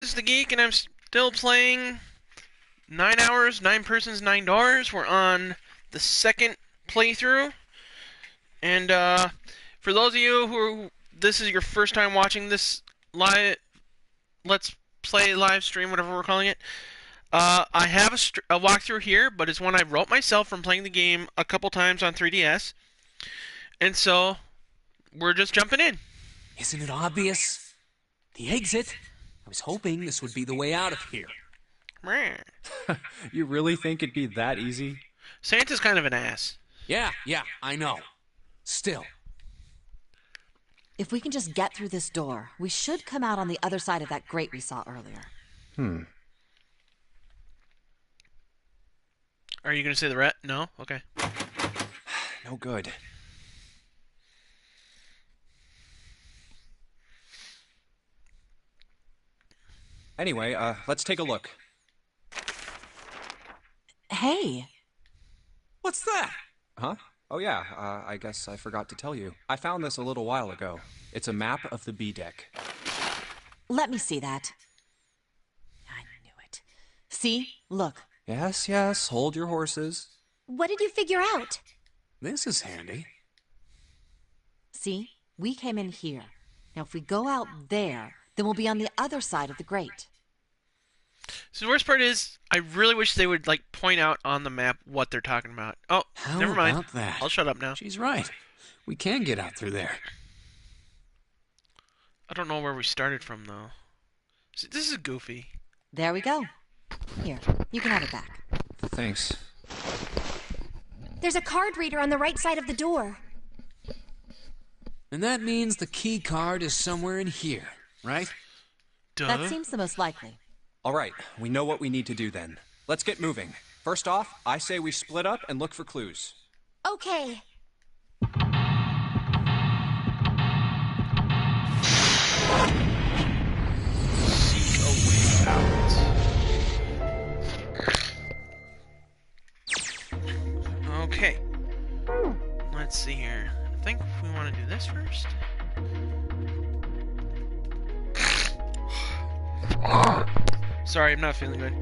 this is the Geek, and I'm still playing 9 hours, 9 persons, $9. We're on the second playthrough, and for those of you who this is your first time watching this live, let's play live stream, whatever we're calling it. I have a walkthrough here, but it's one I wrote myself from playing the game a couple times on 3DS, and so we're just jumping in. Isn't it obvious? The exit. I was hoping this would be the way out of here. You really think it'd be that easy? Santa's kind of an ass. Yeah, I know. Still. If we can just get through this door, we should come out on the other side of that grate we saw earlier. Are you going to say the ret? No? Okay. No good. Anyway, let's take a look. Hey. What's that? Huh? Oh yeah, I guess I forgot to tell you. I found this a little while ago. It's a map of the B deck. Let me see that. I knew it. See? Look. Yes, hold your horses. What did you figure out? This is handy. See? We came in here. Now if we go out there, then we'll be on the other side of the grate. So the worst part is, I really wish they would point out on the map what they're talking about. Oh, How never mind. about that? I'll shut up now. She's right. We can get out through there. I don't know where we started from, though. See, this is goofy. There we go. Here, you can have it back. Thanks. There's a card reader on the right side of the door. And that means the key card is somewhere in here, right? Duh. That seems the most likely. All right, we know what we need to do then. Let's get moving. First off, I say we split up and look for clues. Okay. Seek a way out. Okay. Let's see here. I think we want to do this first. Sorry, I'm not feeling good.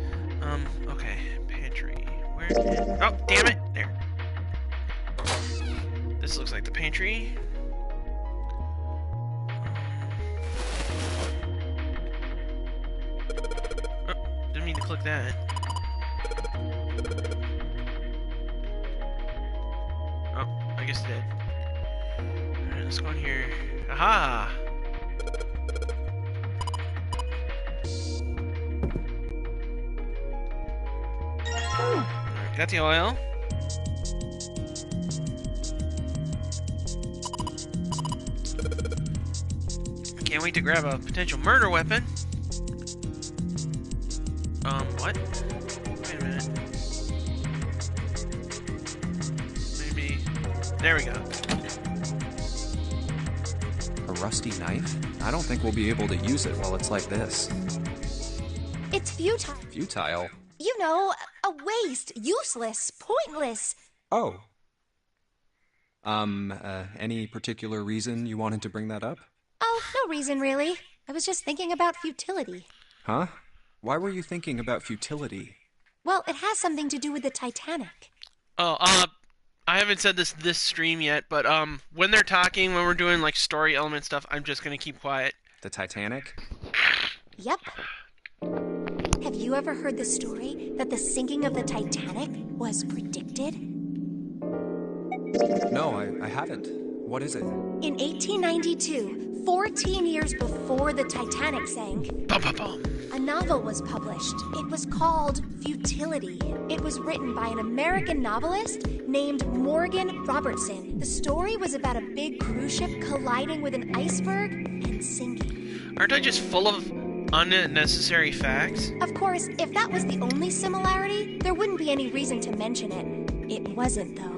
Okay. Pantry. Where is... Oh, damn it! There. This looks like the pantry. Oh, didn't mean to click that. Oh, I guess it did. Alright, let's go in here. Aha! Got the oil. Can't wait to grab a potential murder weapon. What? Wait a minute. Maybe... There we go. A rusty knife? I don't think we'll be able to use it while it's like this. It's futile. Futile? You know, a waste, useless, pointless. Oh. Any particular reason you wanted to bring that up? Oh, no reason really. I was just thinking about futility. Huh? Why were you thinking about futility? Well, it has something to do with the Titanic. Oh, I haven't said this stream yet, but, when they're talking, when we're doing, story element stuff, I'm just gonna keep quiet. The Titanic? Yep. Have you ever heard the story that the sinking of the Titanic was predicted? No, I haven't. What is it? In 1892, 14 years before the Titanic sank, Bum, bum, bum. a novel was published. It was called Futility. It was written by an American novelist named Morgan Robertson. The story was about a big cruise ship colliding with an iceberg and sinking. Aren't I just full of unnecessary facts? Of course, if that was the only similarity, there wouldn't be any reason to mention it. It wasn't, though.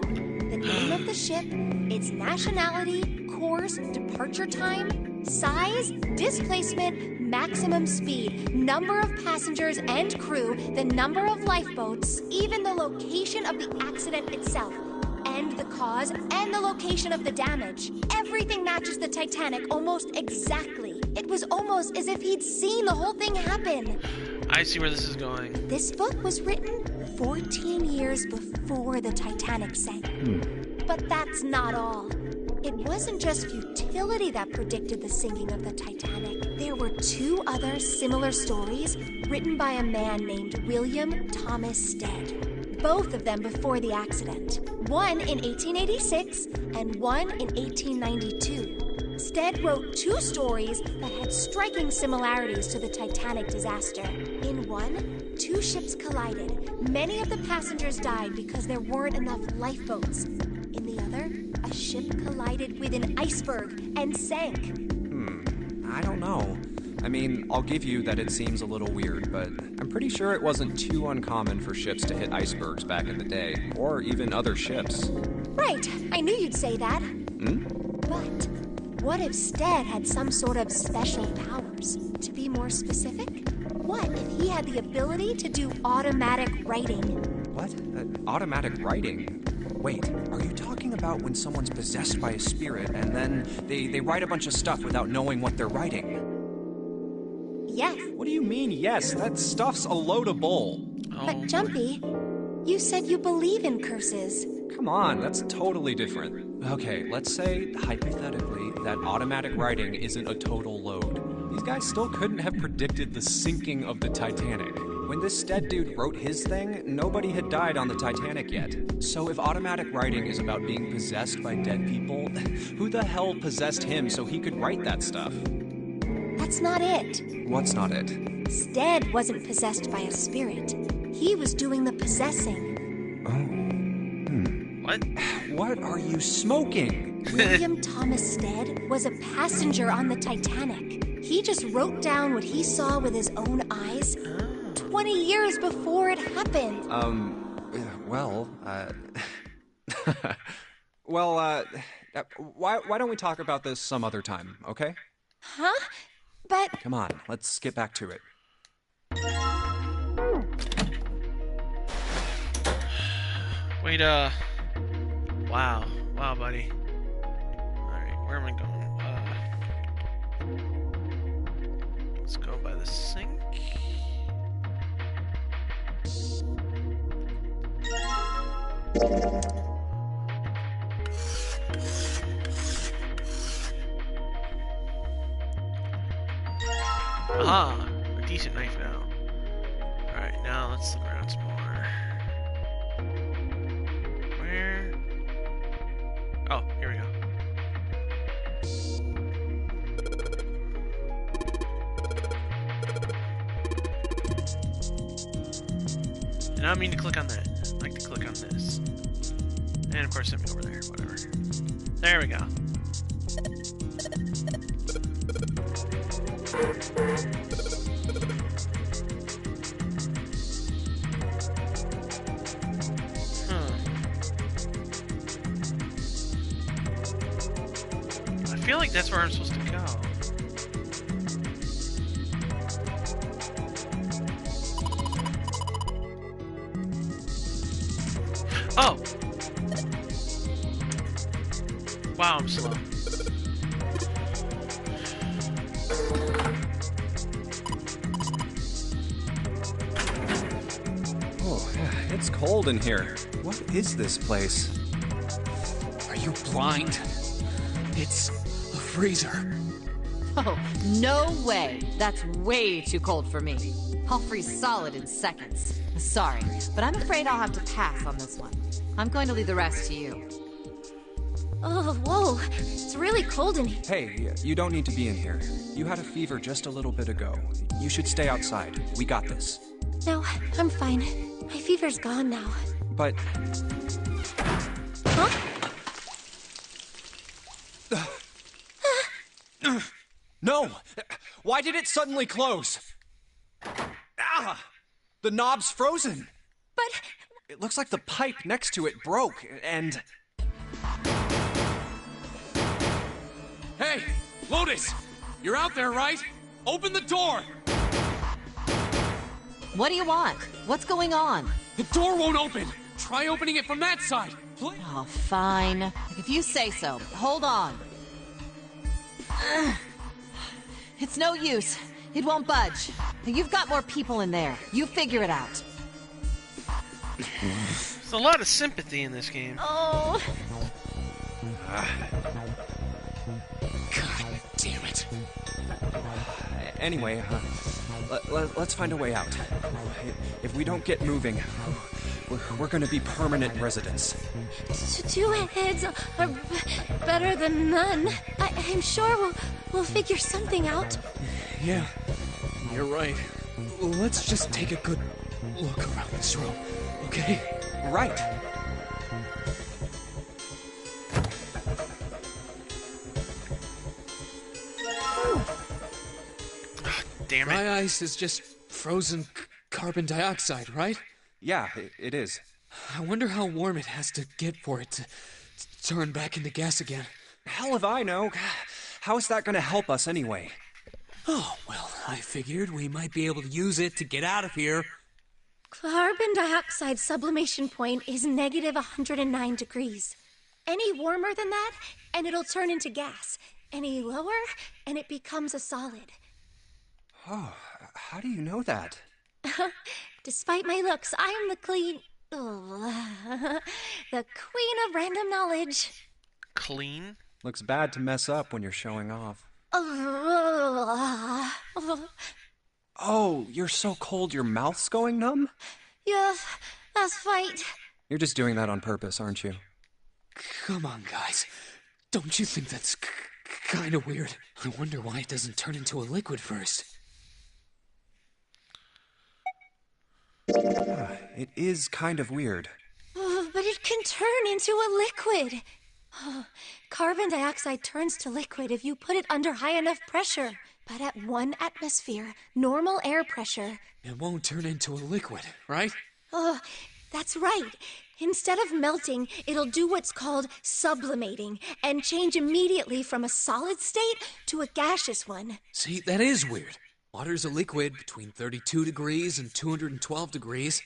The name of the ship, its nationality, course, departure time, size, displacement, maximum speed, number of passengers and crew, the number of lifeboats, even the location of the accident itself, and the cause and the location of the damage. Everything matches the Titanic almost exactly. It was almost as if he'd seen the whole thing happen. I see where this is going. This book was written 14 years before the Titanic sank. But that's not all. It wasn't just futility that predicted the sinking of the Titanic. There were 2 other similar stories written by a man named William Thomas Stead. Both of them before the accident. One in 1886 and one in 1892. Stead wrote 2 stories that had striking similarities to the Titanic disaster. In one, 2 ships collided. Many of the passengers died because there weren't enough lifeboats. In the other, a ship collided with an iceberg and sank. I don't know. I mean, I'll give you that it seems a little weird, but I'm pretty sure it wasn't too uncommon for ships to hit icebergs back in the day, or even other ships. Right, I knew you'd say that. But what if Stead had some sort of special powers? To be more specific, what if he had the ability to do automatic writing? What? Automatic writing? Wait, are you talking about when someone's possessed by a spirit and then they write a bunch of stuff without knowing what they're writing? Yes. What do you mean, yes? That stuff's a load of bull. But Jumpy, you said you believe in curses. Come on, that's totally different. Okay, let's say, hypothetically, that automatic writing isn't a total load. These guys still couldn't have predicted the sinking of the Titanic. When this Stead dude wrote his thing, nobody had died on the Titanic yet. So if automatic writing is about being possessed by dead people, who the hell possessed him so he could write that stuff? That's not it. What's not it? Stead wasn't possessed by a spirit. He was doing the possessing. What? What are you smoking? William Thomas Stead was a passenger on the Titanic. He just wrote down what he saw with his own eyes 20 years before it happened. Why don't we talk about this some other time, okay? Huh? But Come on, let's get back to it. Wait, wow, buddy. Alright, where am I going? Let's go by the sink. Aha! A decent knife now. Alright, now let's look around some more. Where? Oh, here we go. Did not mean to click on that. I like to click on this. And of course, send me over there. Whatever. There we go. I feel like that's where I'm supposed to go. Oh! Wow, I'm slow. Oh, it's cold in here. What is this place? Are you blind? It's a freezer. Oh, no way. That's way too cold for me. I'll freeze solid in seconds. Sorry, but I'm afraid I'll have to pass on this one. I'm going to leave the rest to you. oh, whoa, it's really cold in here. Hey, you don't need to be in here. You had a fever just a little bit ago. You should stay outside. We got this. No, I'm fine. My fever's gone now. But Huh? no! Why did it suddenly close? Ah! The knob's frozen. But It looks like the pipe next to it broke, and... Hey, Lotus! You're out there, right? Open the door! What do you want? What's going on? The door won't open! Try opening it from that side! Oh, fine. If you say so. Hold on. It's no use. It won't budge. You've got more people in there. You figure it out. There's a lot of sympathy in this game. Oh, God damn it. Anyway, let's find a way out. If we don't get moving, we're gonna be permanent residents. two heads are better than none. I'm sure we'll figure something out. Yeah, you're right. Let's just take a good look around this room, okay? Right. Damn it. Dry ice is just frozen carbon dioxide, right? Yeah, it is. I wonder how warm it has to get for it to turn back into gas again. Hell if I know. How is that gonna help us anyway? Oh, well, I figured we might be able to use it to get out of here. Carbon dioxide sublimation point is negative 109 degrees. Any warmer than that, and it'll turn into gas. Any lower, and it becomes a solid. Oh, how do you know that? Despite my looks, I'm the the queen of random knowledge. Clean? Looks bad to mess up when you're showing off. Oh, you're so cold your mouth's going numb? Yes, that's right. You're just doing that on purpose, aren't you? Come on, guys. Don't you think that's kind of weird? I wonder why it doesn't turn into a liquid first. It is kind of weird. But it can turn into a liquid. Carbon dioxide turns to liquid if you put it under high enough pressure. But at 1 atmosphere, normal air pressure... It won't turn into a liquid, right? That's right. Instead of melting, it'll do what's called sublimating and change immediately from a solid state to a gaseous one. See, that is weird. Water's a liquid between 32 degrees and 212 degrees.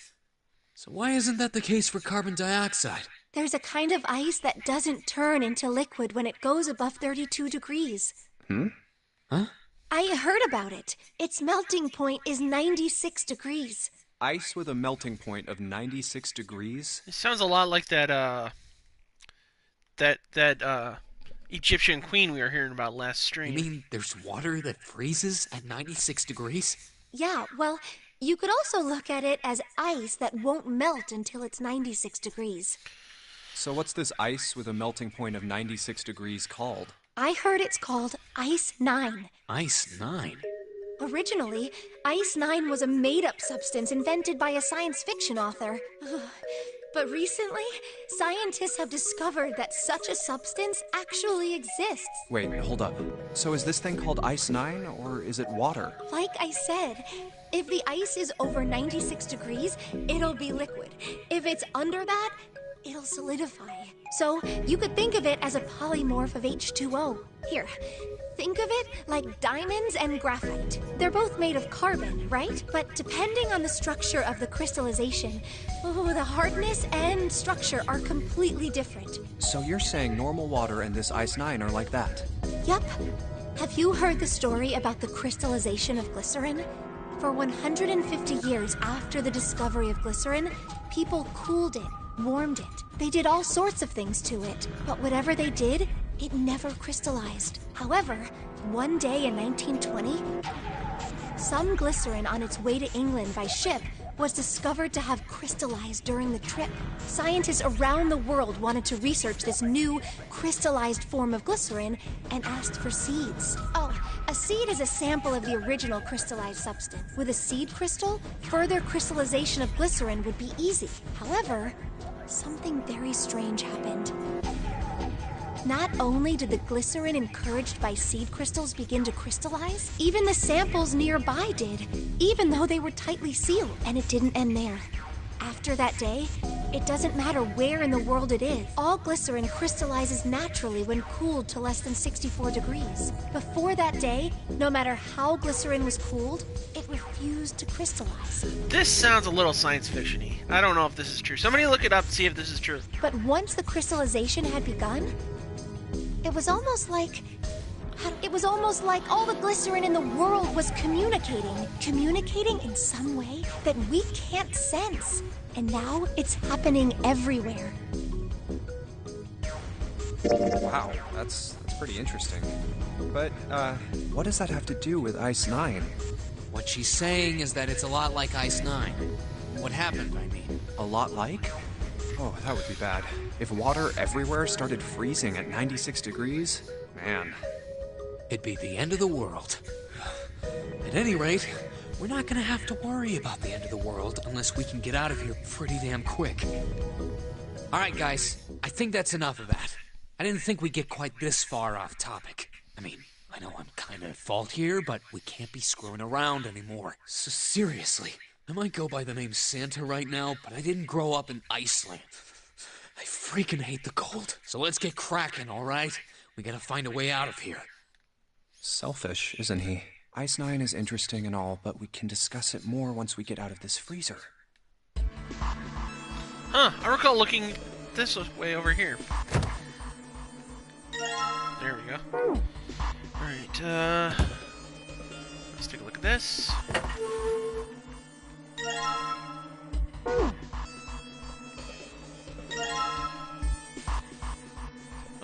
So why isn't that the case for carbon dioxide? There's a kind of ice that doesn't turn into liquid when it goes above 32 degrees. Huh? I heard about it. Its melting point is 96 degrees. Ice with a melting point of 96 degrees? It sounds a lot like that Egyptian queen we were hearing about last stream. You mean there's water that freezes at 96 degrees? Yeah, well, you could also look at it as ice that won't melt until it's 96 degrees. So what's this ice with a melting point of 96 degrees called? I heard it's called Ice 9. Ice 9? Originally, Ice 9 was a made-up substance invented by a science fiction author. But recently, scientists have discovered that such a substance actually exists. Wait, hold up. So is this thing called Ice 9, or is it water? Like I said, if the ice is over 96 degrees, it'll be liquid. If it's under that, it'll solidify. So you could think of it as a polymorph of H2O. Here, think of it like diamonds and graphite. They're both made of carbon, right? But depending on the structure of the crystallization, the hardness and structure are completely different. So you're saying normal water and this Ice 9 are like that? Yup. Have you heard the story about the crystallization of glycerin? For 150 years after the discovery of glycerin, people cooled it, warmed it. They did all sorts of things to it, but whatever they did, it never crystallized. However, one day in 1920, some glycerin on its way to England by ship was discovered to have crystallized during the trip. Scientists around the world wanted to research this new crystallized form of glycerin and asked for seeds. Oh, a seed is a sample of the original crystallized substance. With a seed crystal, further crystallization of glycerin would be easy. However, something very strange happened. Not only did the glycerin encouraged by seed crystals begin to crystallize, even the samples nearby did, even though they were tightly sealed. And it didn't end there. After that day, it doesn't matter where in the world it is, all glycerin crystallizes naturally when cooled to less than 64 degrees. Before that day, no matter how glycerin was cooled, it refused to crystallize. This sounds a little science fiction-y. I don't know if this is true. Somebody look it up and see if this is true. But once the crystallization had begun, it was almost like It was almost like all the glycerin in the world was communicating. Communicating in some way that we can't sense. And now it's happening everywhere. Wow, that's pretty interesting. But, what does that have to do with Ice 9? What she's saying is that it's a lot like Ice 9. What happened, I mean. A lot like? Oh, that would be bad. If water everywhere started freezing at 96 degrees, man. It'd be the end of the world. At any rate, we're not gonna have to worry about the end of the world unless we can get out of here pretty damn quick. Alright, guys, I think that's enough of that. I didn't think we'd get quite this far off topic. I mean, I know I'm kinda at fault here, but we can't be screwing around anymore. So seriously, I might go by the name Santa right now, but I didn't grow up in Iceland. I freaking hate the cold. So let's get cracking, alright? We gotta find a way out of here. Selfish, isn't he? Ice 9 is interesting and all, but we can discuss it more once we get out of this freezer. Huh, I recall looking this way over here. There we go. Alright, let's take a look at this.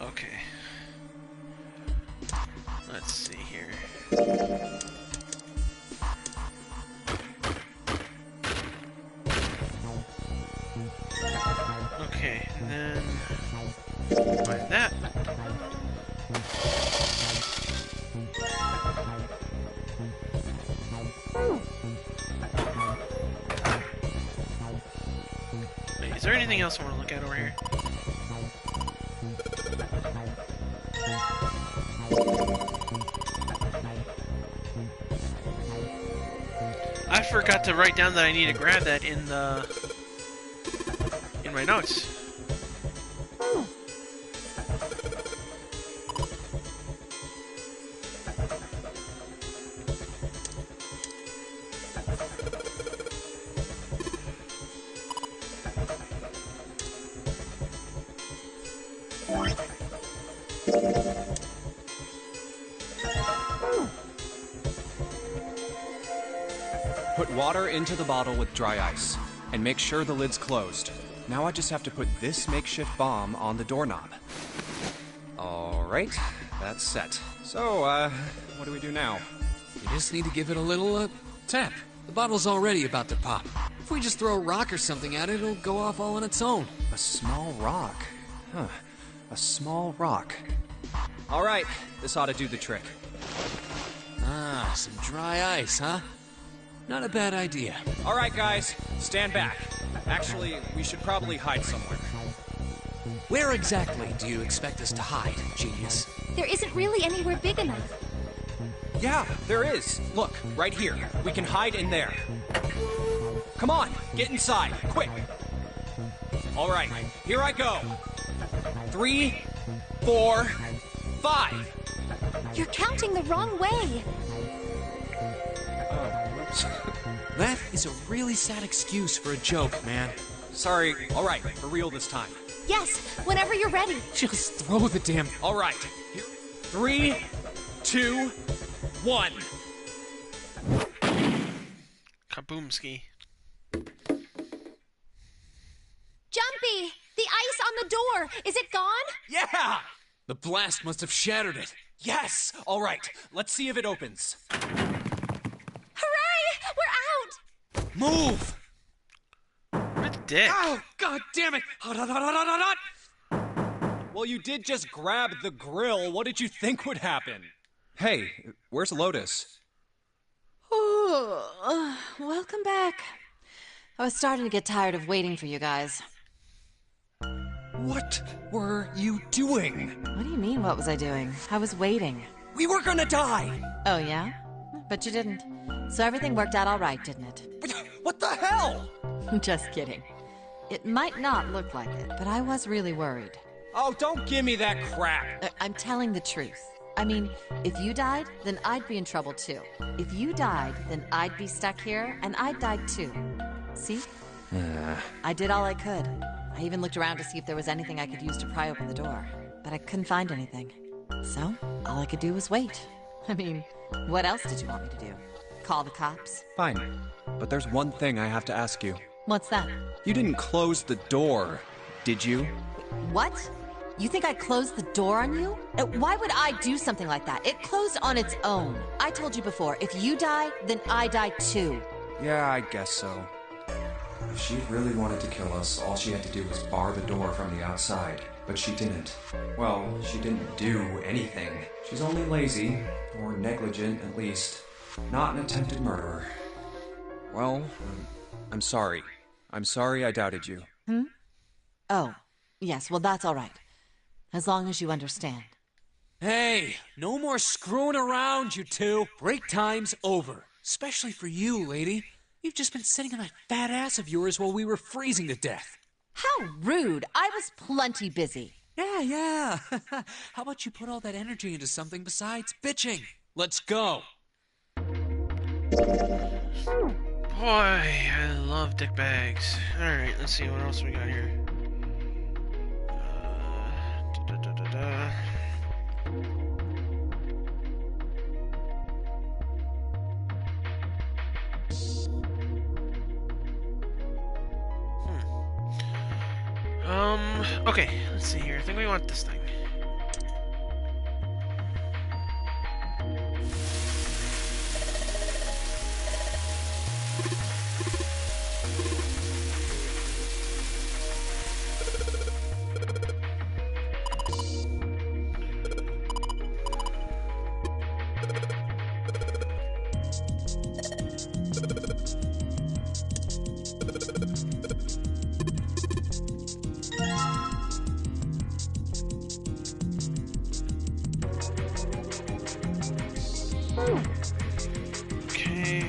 Okay. Let's see here. Okay, and then find that. Wait, is there anything else I want to look at over here? I forgot to write down that I need to grab that in my notes. Put water into the bottle with dry ice, and make sure the lid's closed. Now I just have to put this makeshift bomb on the doorknob. Alright, that's set. So, what do we do now? We just need to give it a little, tap. The bottle's already about to pop. If we just throw a rock or something at it, it'll go off all on its own. A small rock. Huh. A small rock. Alright, this ought to do the trick. Ah, some dry ice, huh? Not a bad idea. Alright, guys, stand back. Actually, we should probably hide somewhere. Where exactly do you expect us to hide, genius? There isn't really anywhere big enough. Yeah, there is. Look, right here. We can hide in there. Come on, get inside, quick. Alright, here I go. 3, 4, 5. You're counting the wrong way. That is a really sad excuse for a joke, man. Sorry, alright, for real this time. Yes, whenever you're ready. Just throw the damn... Alright, here. 3, 2, 1. Kaboomski. Jumpy! The ice on the door! Is it gone? Yeah! The blast must have shattered it. Yes! Alright, let's see if it opens. Hooray! We're out! Move! What a dick. Oh, god damn it! Hot, hot, hot, hot, hot, hot! Well, you did just grab the grill. What did you think would happen? Hey, where's Lotus? Ooh, welcome back. I was starting to get tired of waiting for you guys. What were you doing? What do you mean, what was I doing? I was waiting. We were gonna die! Oh, yeah? But you didn't. So everything worked out all right, didn't it? What the hell? Just kidding. It might not look like it, but I was really worried. Oh, don't give me that crap. I'm telling the truth. I mean, if you died, then I'd be in trouble too. If you died, then I'd be stuck here, and I'd die too. See? I did all I could. I even looked around to see if there was anything I could use to pry open the door, but I couldn't find anything. So, all I could do was wait. I mean, what else did you want me to do? Call the cops? Fine. But there's one thing I have to ask you. What's that? You didn't close the door, did you? What? You think I closed the door on you? Why would I do something like that? It closed on its own. I told you before, if you die, then I die too. Yeah, I guess so. If she really wanted to kill us, all she had to do was bar the door from the outside. But she didn't. Well, she didn't do anything. She's only lazy, or negligent at least. Not an attempted murderer. Well, I'm sorry. I'm sorry I doubted you. Oh, yes, well that's all right. As long as you understand. Hey, no more screwing around, you two. Break time's over. Especially for you, lady. You've just been sitting on that fat ass of yours while we were freezing to death. How rude! I was plenty busy. Yeah. How about you put all that energy into something besides bitching? Let's go. Boy, I love dick bags. Alright, let's see what else we got here. Da. Okay, let's see here. I think we want this thing. Okay.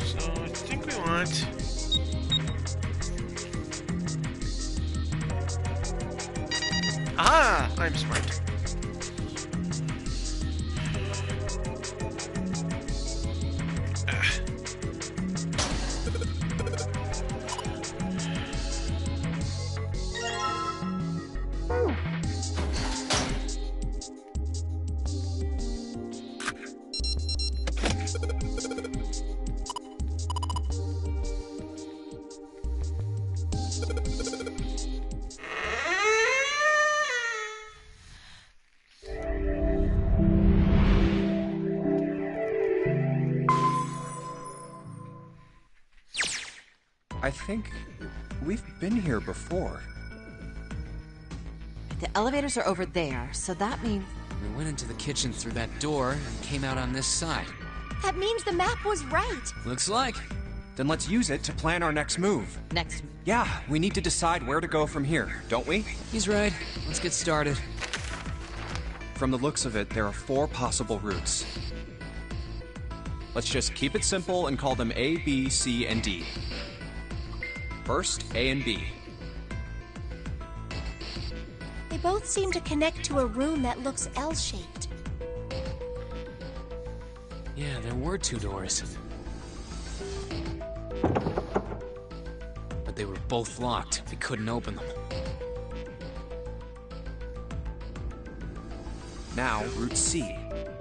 So I think we want. Ah, I'm smart. I think we've been here before. The elevators are over there, so that means... We went into the kitchen through that door and came out on this side. That means the map was right. Looks like. Then let's use it to plan our next move. Next. Yeah, we need to decide where to go from here, don't we? He's right. Let's get started. From the looks of it, there are 4 possible routes. Let's just keep it simple and call them A, B, C, and D. First, A and B. They both seem to connect to a room that looks L-shaped. Yeah, there were 2 doors. But they were both locked. We couldn't open them. Now, Route C.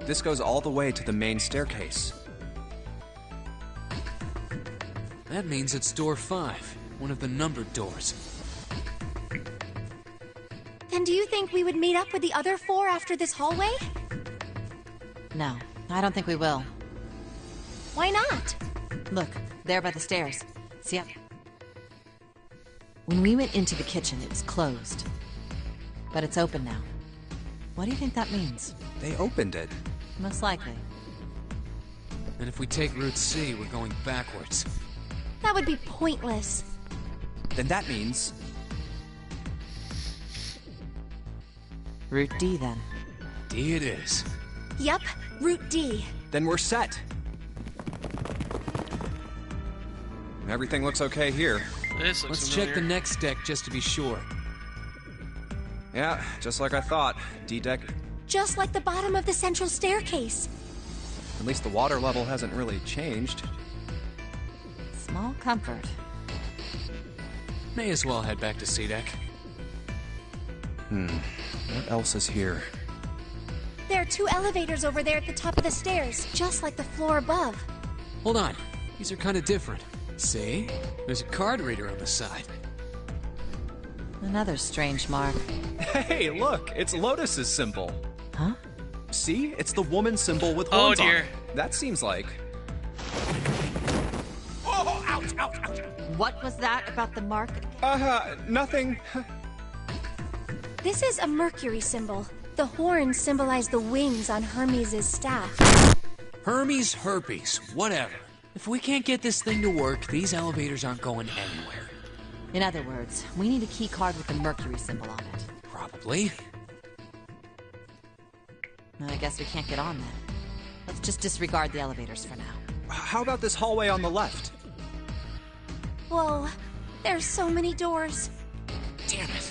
This goes all the way to the main staircase. That means it's door 5, one of the numbered doors. Then do you think we would meet up with the other 4 after this hallway? No, I don't think we will. Why not? Look, there by the stairs. See up? When we went into the kitchen, it was closed. But it's open now. What do you think that means? They opened it. Most likely. And if we take Route C, we're going backwards. That would be pointless. Then that means... Route D, then. D it is. Yep, Route D. Then we're set. Everything looks okay here. This looks Let's familiar. check the next deck just to be sure. Yeah, just like I thought. D-deck. Just like the bottom of the central staircase. At least the water level hasn't really changed. Small comfort. May as well head back to C-Deck. What else is here? There are 2 elevators over there at the top of the stairs, just like the floor above. Hold on. These are kind of different. See? There's a card reader on the side. Another strange mark. Hey, look! It's Lotus's symbol. Huh? See? It's the woman symbol with Oh, horns on dear. it. That seems like... Oh, ouch, ouch, ouch! What was that about the mark? Nothing. This is a Mercury symbol. The horns symbolize the wings on Hermes' staff. Hermes, herpes, whatever. If we can't get this thing to work, these elevators aren't going anywhere. In other words, we need a key card with the Mercury symbol on it. Probably. I guess we can't get on then. Let's just disregard the elevators for now. How about this hallway on the left? Whoa, there's so many doors. Damn it.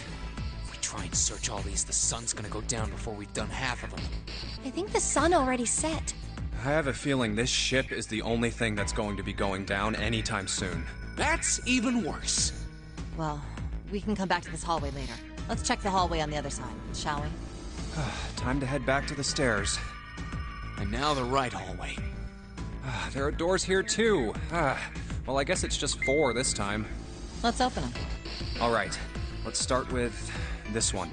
If we try and search all these, the sun's gonna go down before we've done half of them. I think the sun already set. I have a feeling this ship is the only thing that's going to be going down anytime soon. That's even worse. Well, we can come back to this hallway later. Let's check the hallway on the other side, shall we? Time to head back to the stairs. And now the right hallway. There are doors here too. Well, I guess it's just 4 this time. Let's open them. All right, let's start with this one.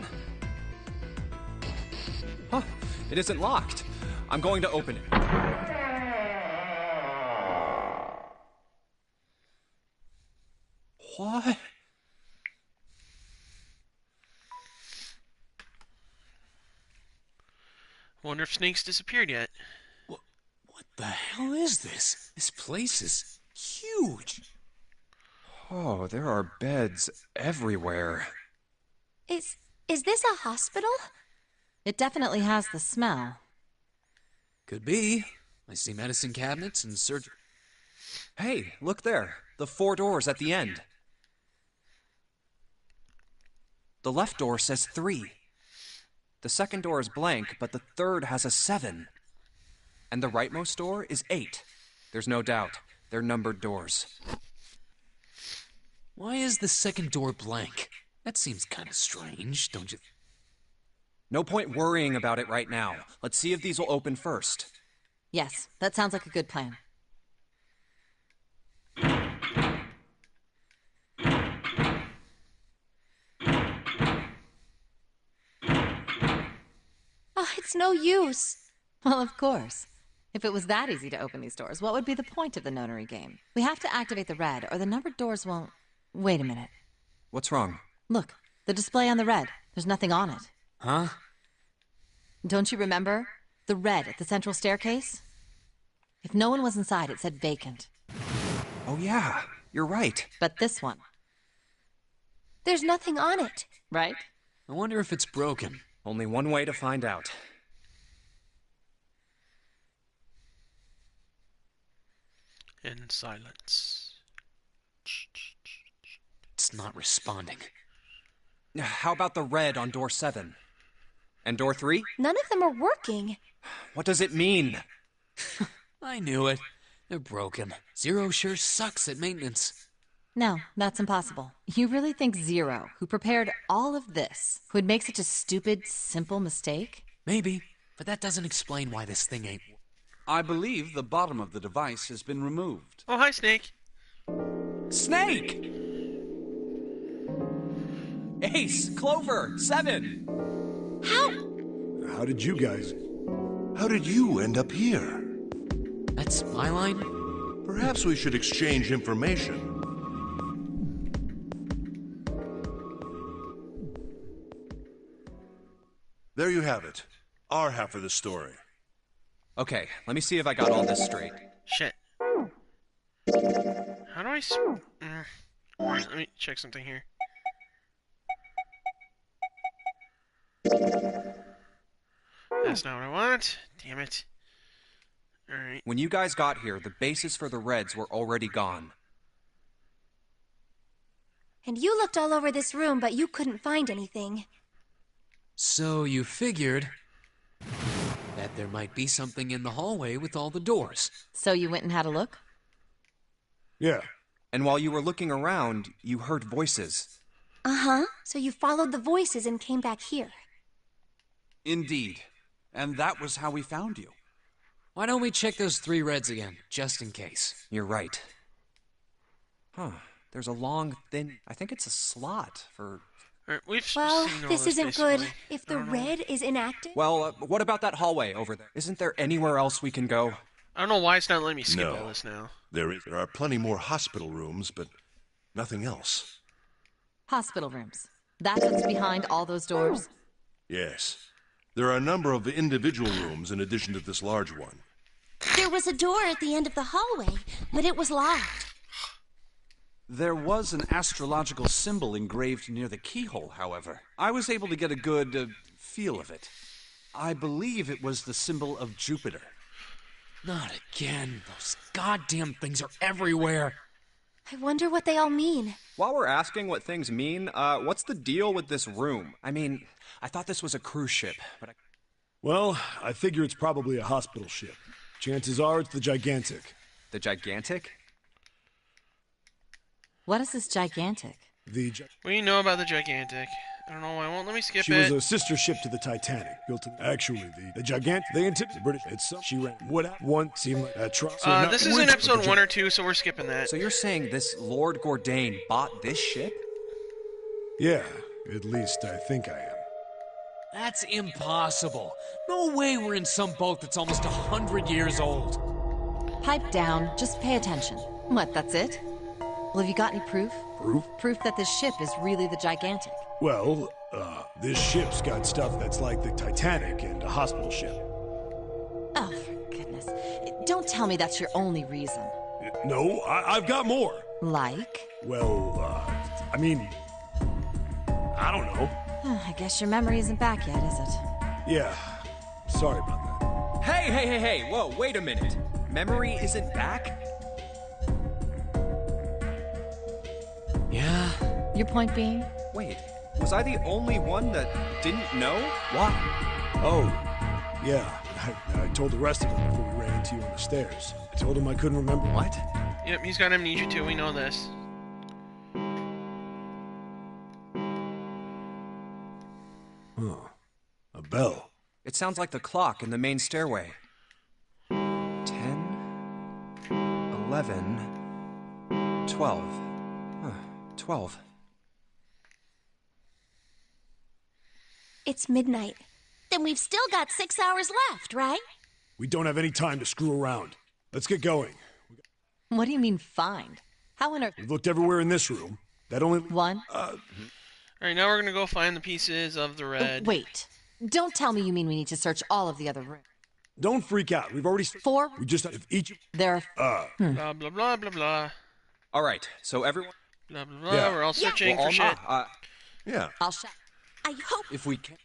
Huh, it isn't locked. I'm going to open it. What? Wonder if Snake's disappeared yet. What the hell is this? This place is huge. Oh, there are beds everywhere. Is this a hospital? It definitely has the smell. Could be. I see medicine cabinets and surgery. Hey, look there. The 4 doors at the end. The left door says 3. The second door is blank, but the third has a 7. And the rightmost door is 8. There's no doubt. They're numbered doors. Why is the second door blank? That seems kind of strange, don't you? No point worrying about it right now. Let's see if these will open first. Yes, that sounds like a good plan. Oh, it's no use. Well, of course. If it was that easy to open these doors, what would be the point of the nonary game? We have to activate the red, or the numbered doors won't... Wait a minute. What's wrong? Look, the display on the red. There's nothing on it. Huh? Don't you remember? The red at the central staircase? If no one was inside, it said vacant. Oh yeah, you're right. But this one, There's nothing on it. right? I wonder if it's broken. Only one way to find out. In silence. It's not responding. How about the red on door 7? And door 3? None of them are working. What does it mean? I knew it. They're broken. Zero sure sucks at maintenance. No, that's impossible. You really think Zero, who prepared all of this, would make such a stupid, simple mistake? Maybe, but that doesn't explain why this thing ain't... I believe the bottom of the device has been removed. Oh, hi, Snake. Snake! Ace, Clover, 7! How did you end up here? That's my line? Perhaps we should exchange information. There you have it. Our half of the story. Okay, let me see if I got all this straight. Shit. How do I... Let me check something here. That's not what I want. Damn it. Alright. When you guys got here, the bases for the reds were already gone. And you looked all over this room, but you couldn't find anything. So you figured that there might be something in the hallway with all the doors. So you went and had a look? Yeah. And while you were looking around, you heard voices. Uh-huh. So you followed the voices and came back here. Indeed. And that was how we found you. Why don't we check those 3 reds again, just in case? You're right. Huh. There's a long, thin... I think it's a slot for... Alright, we've Well, seen all this isn't good. basically. If I the don't know. red is inactive... Well, what about that hallway over there? Isn't there anywhere else we can go? I don't know why it's not letting me skip No. all this now. There are plenty more hospital rooms, but nothing else. Hospital rooms. That's what's behind all those doors? Yes. There are a number of individual rooms in addition to this large one. There was a door at the end of the hallway, but it was locked. There was an astrological symbol engraved near the keyhole, however. I was able to get a good feel of it. I believe it was the symbol of Jupiter. Not again. Those goddamn things are everywhere. I wonder what they all mean. While we're asking what things mean, what's the deal with this room? I mean, I thought this was a cruise ship, but Well, I figure it's probably a hospital ship. Chances are it's the Gigantic. The Gigantic? What is this gigantic? We know about the Gigantic. I don't know why it won't let me skip She it. was a sister ship to the Titanic, built in... Actually, the Gigantic, they intimidated the British. It's she ran... What? One seemed like a truck. This is in episode 1 or 2, so we're skipping that. So you're saying this Lord Gordain bought this ship? Yeah, at least I think I am. That's impossible. No way we're in some boat that's almost 100 years old. Pipe down, just pay attention. What, that's it? Well, have you got any proof? Proof? Proof that this ship is really the gigantic. Well, this ship's got stuff that's like the Titanic and a hospital ship. Oh, for goodness. Don't tell me that's your only reason. No, I've got more. Like? Well, I mean... I don't know. I guess your memory isn't back yet, is it? Yeah, sorry about that. Hey, whoa, wait a minute. Memory isn't back? Yeah. Your point being? Wait, was I the only one that didn't know? Why? Oh, yeah. I told the rest of them before we ran into you on the stairs. I told them I couldn't remember. What? Yep, he's got amnesia too, we know this. Huh. A bell. It sounds like the clock in the main stairway. 10, 11, 12. Huh, 12. It's midnight. Then we've still got 6 hours left, right? We don't have any time to screw around. Let's get going. What do you mean, find? How on earth? We've looked everywhere in this room. That only... One? Alright, now we're gonna go find the pieces of the red. Wait. Don't tell me you mean we need to search all of the other rooms. Don't freak out. We've already... 4? We just... If each... There are... Blah, blah, blah, blah, blah. Alright, so everyone... Blah, blah, blah. Yeah. We're all searching Well, for shit. Yeah. I'll check. I hope... If we can...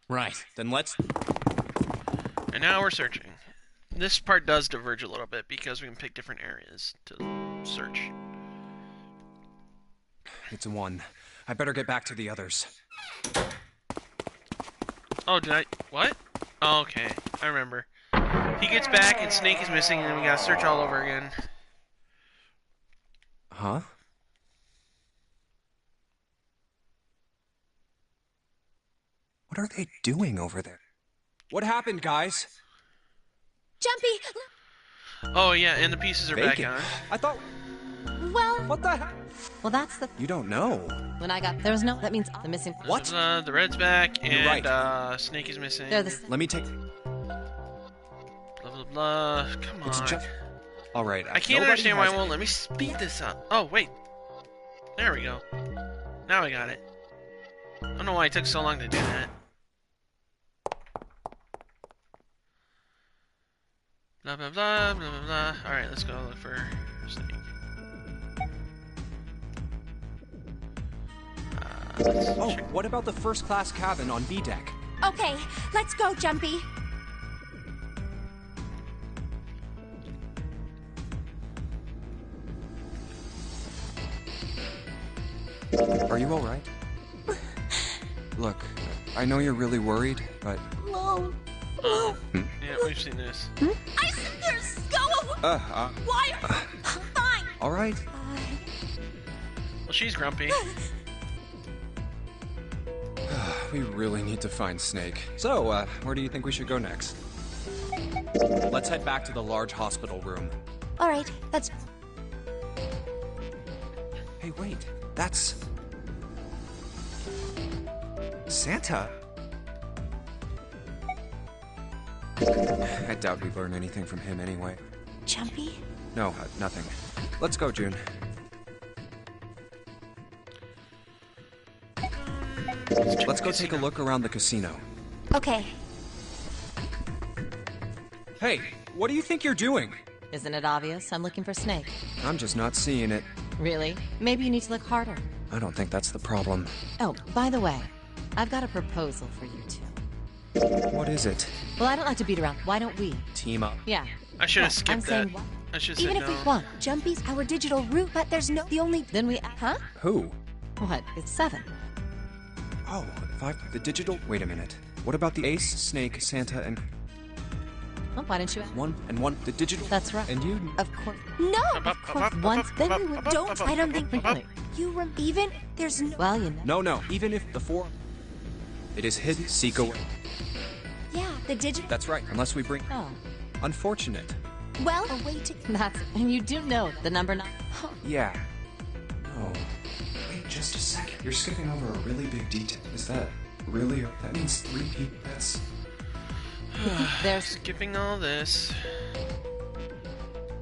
Right. Then let's... And now we're searching. This part does diverge a little bit because we can pick different areas to search. It's 1. I better get back to the others. Oh, did I... What? Oh, okay. I remember. He gets back and Snake is missing and then we gotta search all over again. Huh? What are they doing over there? What happened, guys? Jumpy! Oh, yeah, and the pieces are Bacon. back on. I thought... Well... What the heck? Well, that's the... You don't know. When I got... There was no... That means the missing... What? The red's back and right. Snake is missing. They're the... Let me take... Blah, blah, blah. Come It's on. just... Alright, I can't understand why it won't let me speed this up. Oh, wait. There we go. Now I got it. I don't know why it took so long to do that. Blah, blah, blah, blah, blah, blah. Alright, let's go look for Snake. Oh, what about the first-class cabin on B deck? Okay, let's go, Jumpy. Are you alright? Look, I know you're really worried, but... Hello. Oh. Yeah, we've seen this. I said there's go. Why? Fine. All right. Well, she's grumpy. We really need to find Snake. So, where do you think we should go next? Let's head back to the large hospital room. All right, that's... Hey, wait. That's... Santa? I doubt we'd learn anything from him anyway. Jumpy? No, nothing. Let's go, June. Let's go take a look around the casino. Okay. Hey, what do you think you're doing? Isn't it obvious? I'm looking for Snake. I'm just not seeing it. Really? Maybe you need to look harder. I don't think that's the problem. Oh, by the way, I've got a proposal for you two. What is it? Well, I don't like to beat around. Why don't we? Team up. Yeah. I should have No, skipped I'm that. saying what? I should have Even said if no. we want, Jumpy's our digital route, but there's no... The only... Then we... Huh? Who? What? It's 7. Oh, 5. The digital... Wait a minute. What about the Ace, Snake, Santa, and... Well, why didn't you... 1 and 1? The digital... That's right. And you... Of course. No! Of course. Once, Then we would... Don't... I don't think... Really? Even... There's no... Well, you know. No. Even if the 4... It is hidden. Seek away. Yeah, the digital... That's right. Unless we bring... Oh. Unfortunate. Well, a way to... That's... And you do know the number 9. Yeah. No. Wait just a second. You're skipping over a really big detail. Is that really... That means 3 people. That's... There's... Skipping all this.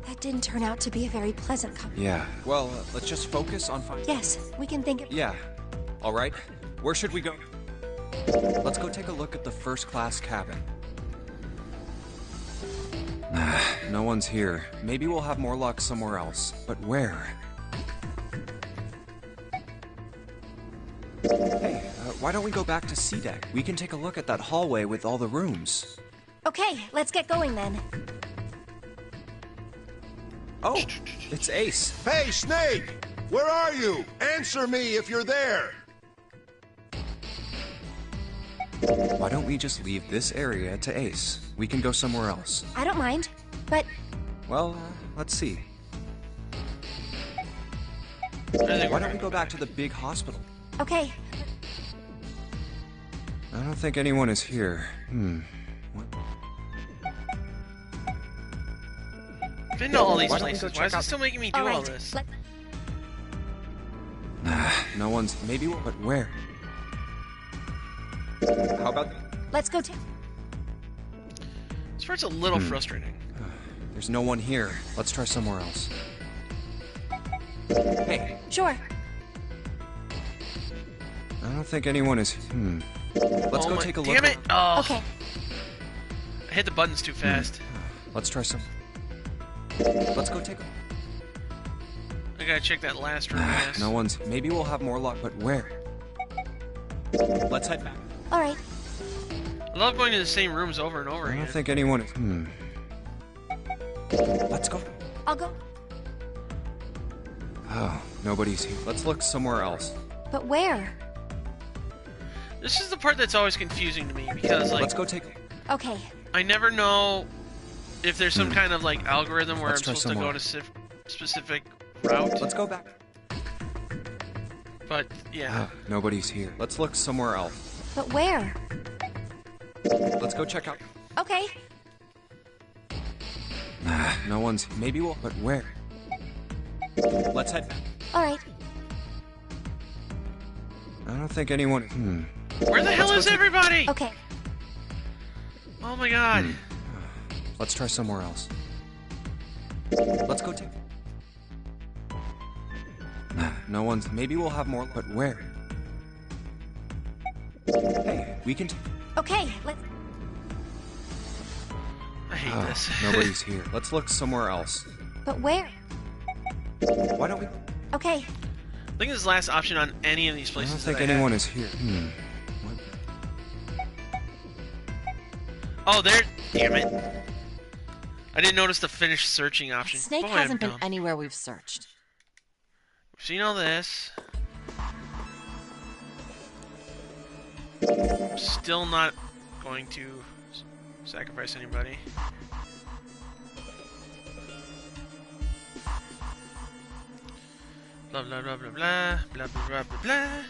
That didn't turn out to be a very pleasant conversation. Yeah. Well, let's just focus on finding... Yes, we can think of... Yeah. All right. Where should we go? Let's go take a look at the first-class cabin. No one's here. Maybe we'll have more luck somewhere else. But where? Hey, why don't we go back to C-Deck? We can take a look at that hallway with all the rooms. Okay, let's get going then. Oh, it's Ace. Hey, Snake! Where are you? Answer me if you're there! Why don't we just leave this area to Ace? We can go somewhere else. I don't mind, but... Well, let's see. I Why don't we go back to the big hospital? Okay, I don't think anyone is here. What? I've been to all these Why don't we places. go Why is check it out- still making me do all right. all this? No one's... Maybe... But where? How about... Let's go take... This part's a little frustrating. There's no one here. Let's try somewhere else. Hey, Sure. I don't think anyone is... Let's go take a look. Damn it! Oh, Okay. I hit the buttons too fast. Let's try some... Let's go take a... I gotta check that last room. Yes. No one's... Maybe we'll have more luck, but where? Let's head back. All right. I love going to the same rooms over and over I again. don't think anyone is... Let's go. I'll go. Oh, nobody's here. Let's look somewhere else. But where? This is the part that's always confusing to me because, like, Let's go take... Okay. I never know if there's some kind of like algorithm where Let's I'm try supposed to some go more. to specific route. Let's go back. But yeah, Oh, nobody's here. Let's look somewhere else. But where? Let's go check out... Okay. No one's... Maybe we'll... But where? Let's head back. All right. I don't think anyone... where the hell go is take- everybody? Okay. Oh my god! Let's try somewhere else. Let's go take... No one's... Maybe we'll have more... But where? Hey, we can... Okay. Let's... I hate this. Nobody's here. Let's look somewhere else. But where? Why don't we... Okay. I think this is the last option on any of these I places. don't think that I anyone have. is here. What? Oh, there! Damn it! I didn't notice the finish searching option. Snake Boy, I'm hasn't been dumb. anywhere we've searched. We've seen all this. Still not going to sacrifice anybody. Blah blah blah blah blah blah blah blah blah blah.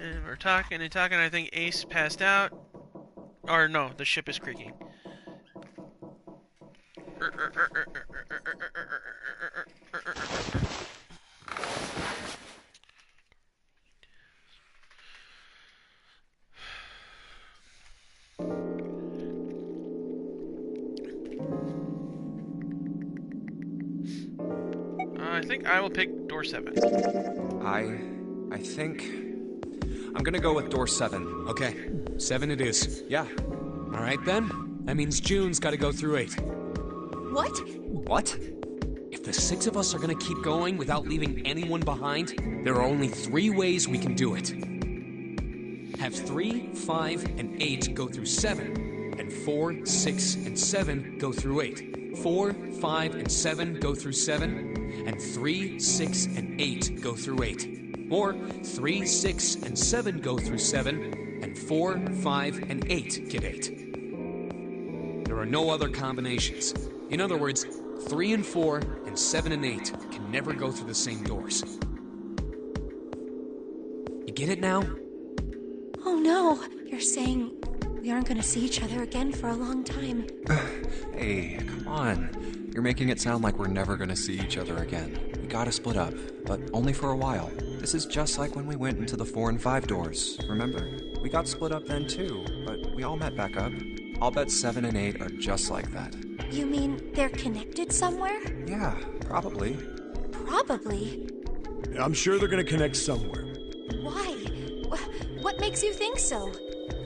And we're talking and talking. I think Ace passed out. Or no, the ship is creaking. I think I will pick door 7. I think I'm gonna go with door 7. Okay, 7 it is. Yeah. All right then. That means June's got to go through 8. What? What? If the 6 of us are gonna keep going without leaving anyone behind, there are only 3 ways we can do it. Have 3, 5, and 8 go through 7, and 4, 6, and 7 go through 8. 4, 5, and 7 go through 7, and 3, 6, and 8 go through 8. Or 3, 6, and 7 go through 7, and 4, 5, and 8 get 8. There are no other combinations. In other words, 3 and 4 and 7 and 8 can never go through the same doors. You get it now? Oh no, you're saying we aren't gonna see each other again for a long time. Hey, come on. You're making it sound like we're never gonna see each other again. We gotta split up, but only for a while. This is just like when we went into the 4 and 5 doors, remember? We got split up then too, but we all met back up. I'll bet 7 and 8 are just like that. You mean they're connected somewhere? Yeah, probably. Probably. I'm sure they're gonna connect somewhere. Why? What makes you think so?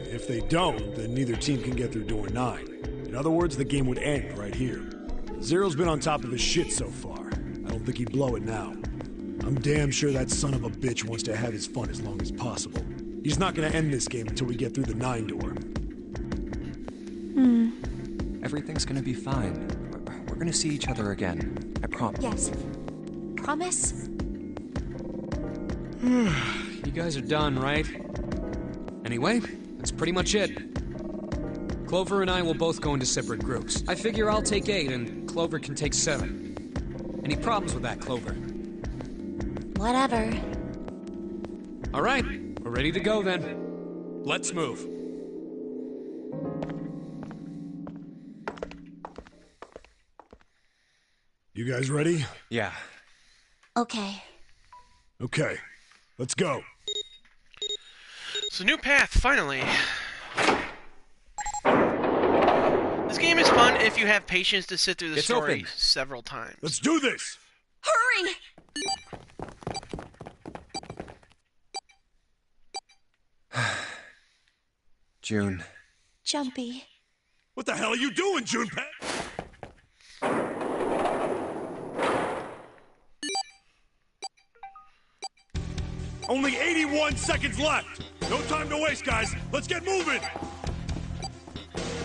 If they don't, then neither team can get through door 9. In other words, the game would end right here. Zero's been on top of his shit so far. I don't think he'd blow it now. I'm damn sure that son of a bitch wants to have his fun as long as possible. He's not gonna end this game until we get through the 9 door. Everything's gonna be fine. We're gonna see each other again. I promise. Yes. Promise? You guys are done, right? Anyway, that's pretty much it. Clover and I will both go into separate groups. I figure I'll take 8 and Clover can take 7. Any problems with that, Clover? Whatever. All right, we're ready to go then. Let's move. You guys ready? Yeah. Okay. Okay. Let's go. So new path, finally. This game is fun if you have patience to sit through the It's story open. several times. Let's do this! Hurry! June. Jumpy. What the hell are you doing, Junpei? Only 81 seconds left! No time to waste, guys! Let's get moving!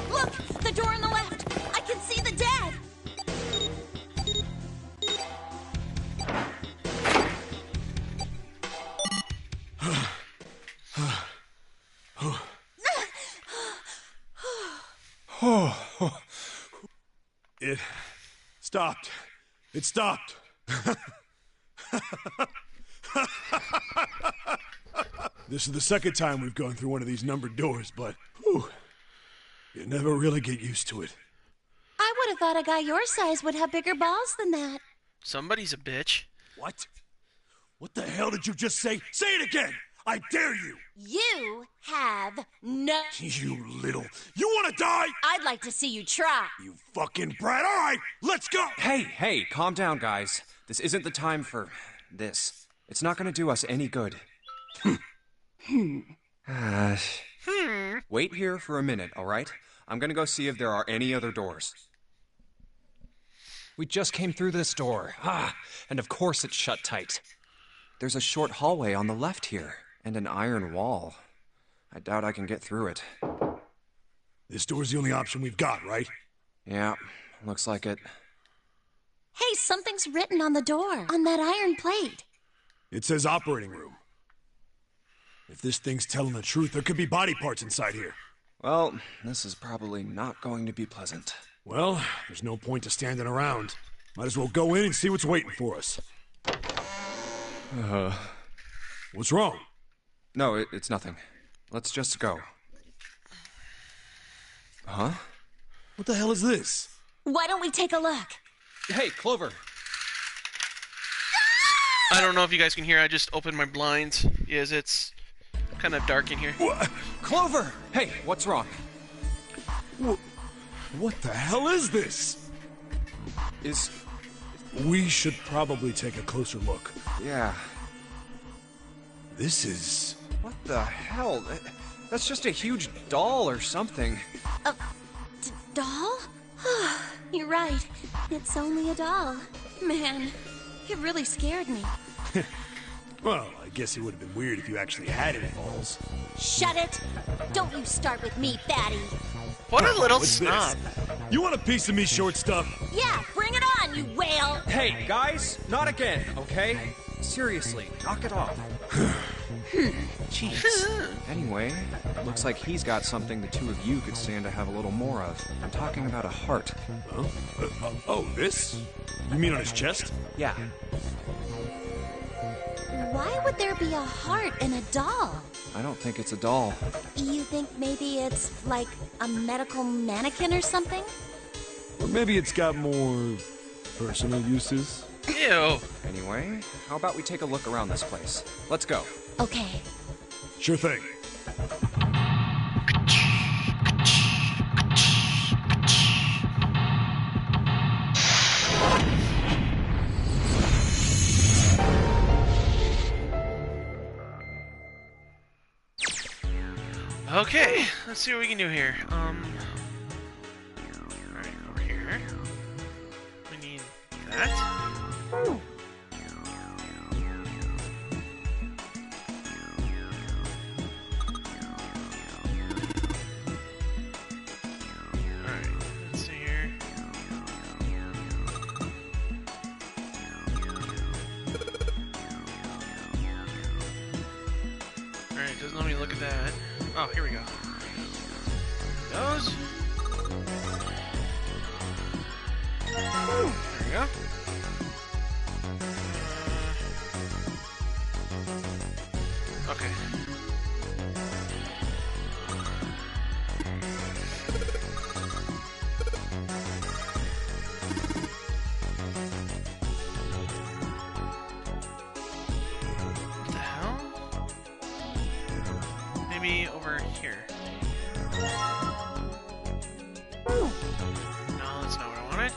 Look! The door on the left! I can see the dad! It stopped. It stopped. This is the second time we've gone through one of these numbered doors, but whew, you never really get used to it. I would have thought a guy your size would have bigger balls than that. Somebody's a bitch. What? What the hell did you just say? Say it again! I dare you! You have no... You little... You want to die? I'd like to see you try. You fucking brat! All right, let's go! Hey, calm down, guys. This isn't the time for this. It's not gonna do us any good. Wait here for a minute, all right? I'm gonna go see if there are any other doors. We just came through this door. And of course it's shut tight. There's a short hallway on the left here, and an iron wall. I doubt I can get through it. This door's the only option we've got, right? Yeah, looks like it. Hey, something's written on the door, on that iron plate. It says operating room. If this thing's telling the truth, there could be body parts inside here. Well, this is probably not going to be pleasant. Well, there's no point to standing around. Might as well go in and see what's waiting for us. What's wrong? No, it's nothing. Let's just go. Huh? What the hell is this? Why don't we take a look? Hey, Clover! I don't know if you guys can hear. I just opened my blinds. Yes, it's kind of dark in here. What? Clover! Hey, what's wrong? What the hell is this? We should probably take a closer look. Yeah. This is... What the hell? That's just a huge doll or something. A doll? You're right. It's only a doll. Man, it really scared me. Well, I guess it would have been weird if you actually had any balls. Shut it! Don't you start with me, fatty. What a little What's snob. this? You want a piece of me, short stuff? Yeah, bring it on, you whale! Hey, guys, not again, okay? Seriously, knock it off. Jeez. Anyway, looks like he's got something the two of you could stand to have a little more of. I'm talking about a heart. Huh? Oh, this? You mean on his chest? Yeah. Why would there be a heart in a doll? I don't think it's a doll. You think maybe it's like a medical mannequin or something? Or maybe it's got more personal uses? Ew. Anyway, how about we take a look around this place? Let's go. Okay. Sure thing. Okay, let's see what we can do here. Alright, over here. We need that. Alright, let's see here. Alright, doesn't let me look at that. Oh, here we go. Those. There we go. Okay. What the hell? Maybe over here. No, that's not what I wanted.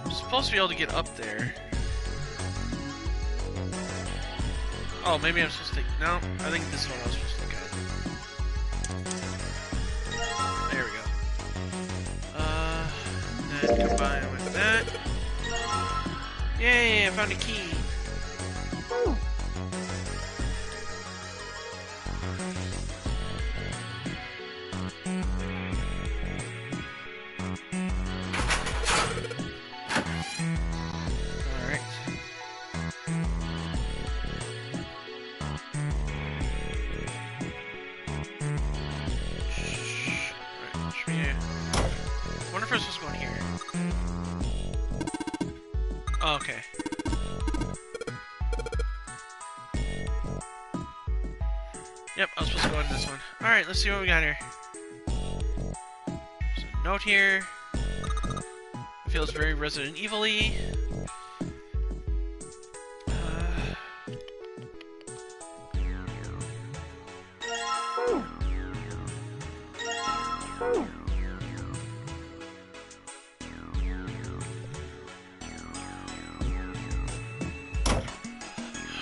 I'm supposed to be able to get up there. Oh, maybe I'm supposed to take... No, I think this is what I was supposed to look at. There we go. Then combine with that. Yay, I found a key. Alright. Alright, should we... I wonder if we're supposed to go in here. Oh, okay. Yep, I was supposed to go in this one. Alright, let's see what we got here. There's a note here. It feels very Resident Evil-y.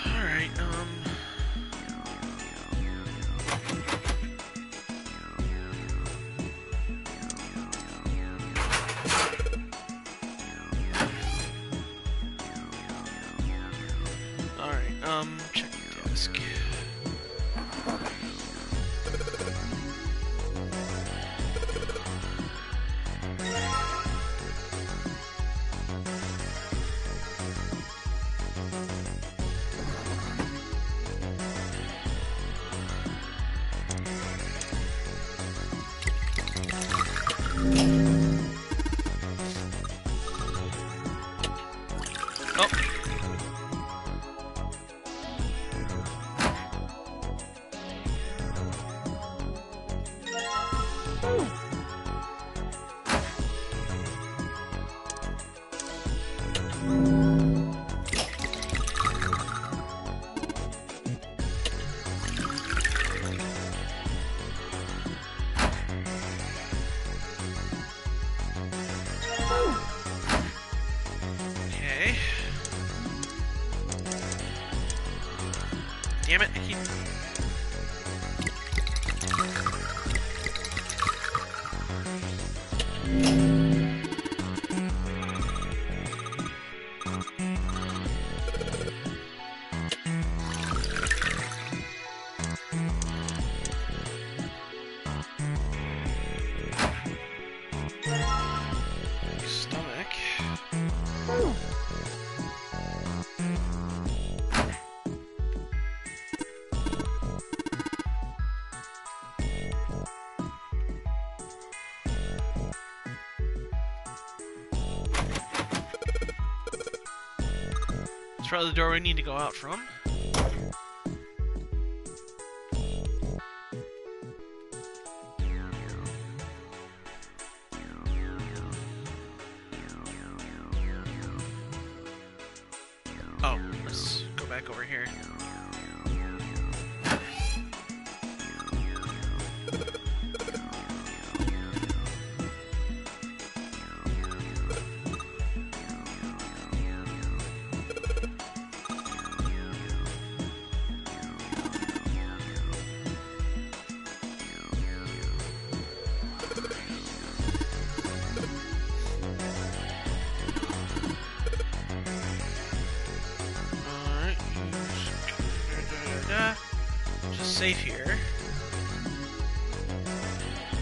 Alright, Stomach. It's probably the door we need to go out from. Oh, let's go back over here. Just safe here.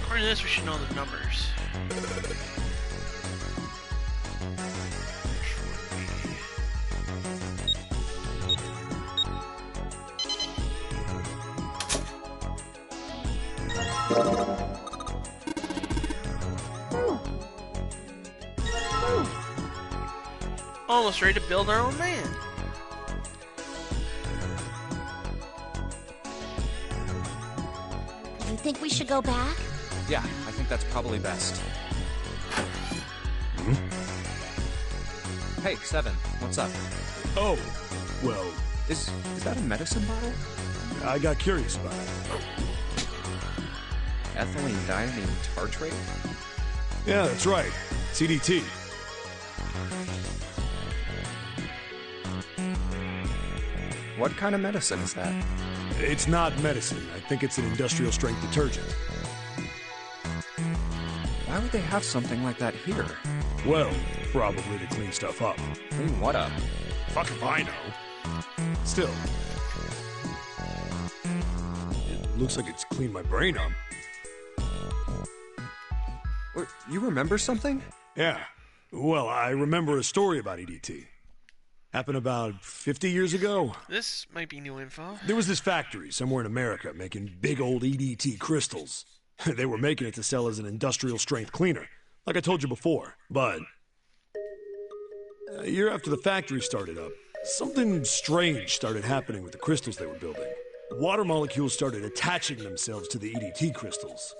According to this, we should know the numbers. Almost ready to build our own man. You think we should go back? Yeah, I think that's probably best. Hey, Seven, what's up? Oh, well, Is that a medicine bottle? I got curious about it. Ethylene diamine tartrate? Yeah, that's right. CDT. What kind of medicine is that? It's not medicine. I think it's an industrial strength detergent. Why would they have something like that here? Well, probably to clean stuff up. Clean what up? Fuck if I know. Still. It looks like it's cleaned my brain up. What, you remember something? Yeah. Well, I remember a story about EDT. Happened about 50 years ago. This might be new info. There was this factory somewhere in America making big old EDT crystals. They were making it to sell as an industrial strength cleaner, like I told you before. But a year after the factory started up, something strange started happening with the crystals they were building. Water molecules started attaching themselves to the EDT crystals.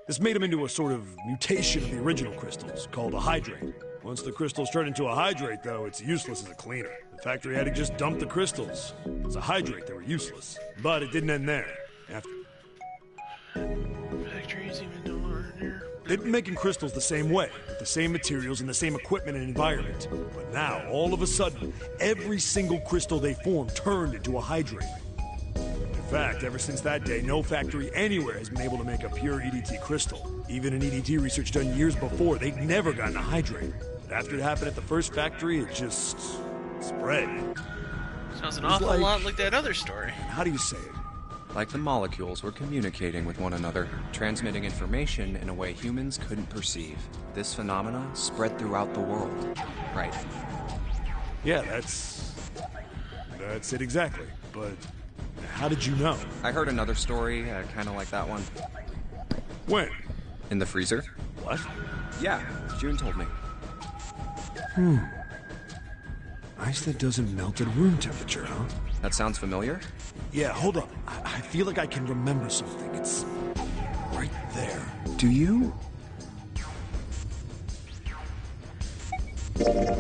This made them into a sort of mutation of the original crystals, called a hydrate. Once the crystals turn into a hydrate, though, it's useless as a cleaner. The factory had to just dump the crystals. As a hydrate, they were useless. But it didn't end there. After Factories even don't. they've been making crystals the same way, with the same materials and the same equipment and environment. But now, all of a sudden, every single crystal they formed turned into a hydrate. In fact, ever since that day, no factory anywhere has been able to make a pure EDT crystal. Even in EDT research done years before, they'd never gotten a hydrate. But after it happened at the first factory, it just spread. Sounds an It was awful lot like that other story. How do you say it? Like the molecules were communicating with one another, transmitting information in a way humans couldn't perceive. This phenomena spread throughout the world. Right. Yeah, that's it exactly. But how did you know? I heard another story, kind of like that one. When? In the freezer? What? Yeah, June told me. Ice that doesn't melt at room temperature, huh? That sounds familiar? Yeah, hold on. I feel like I can remember something. It's right there. Do you?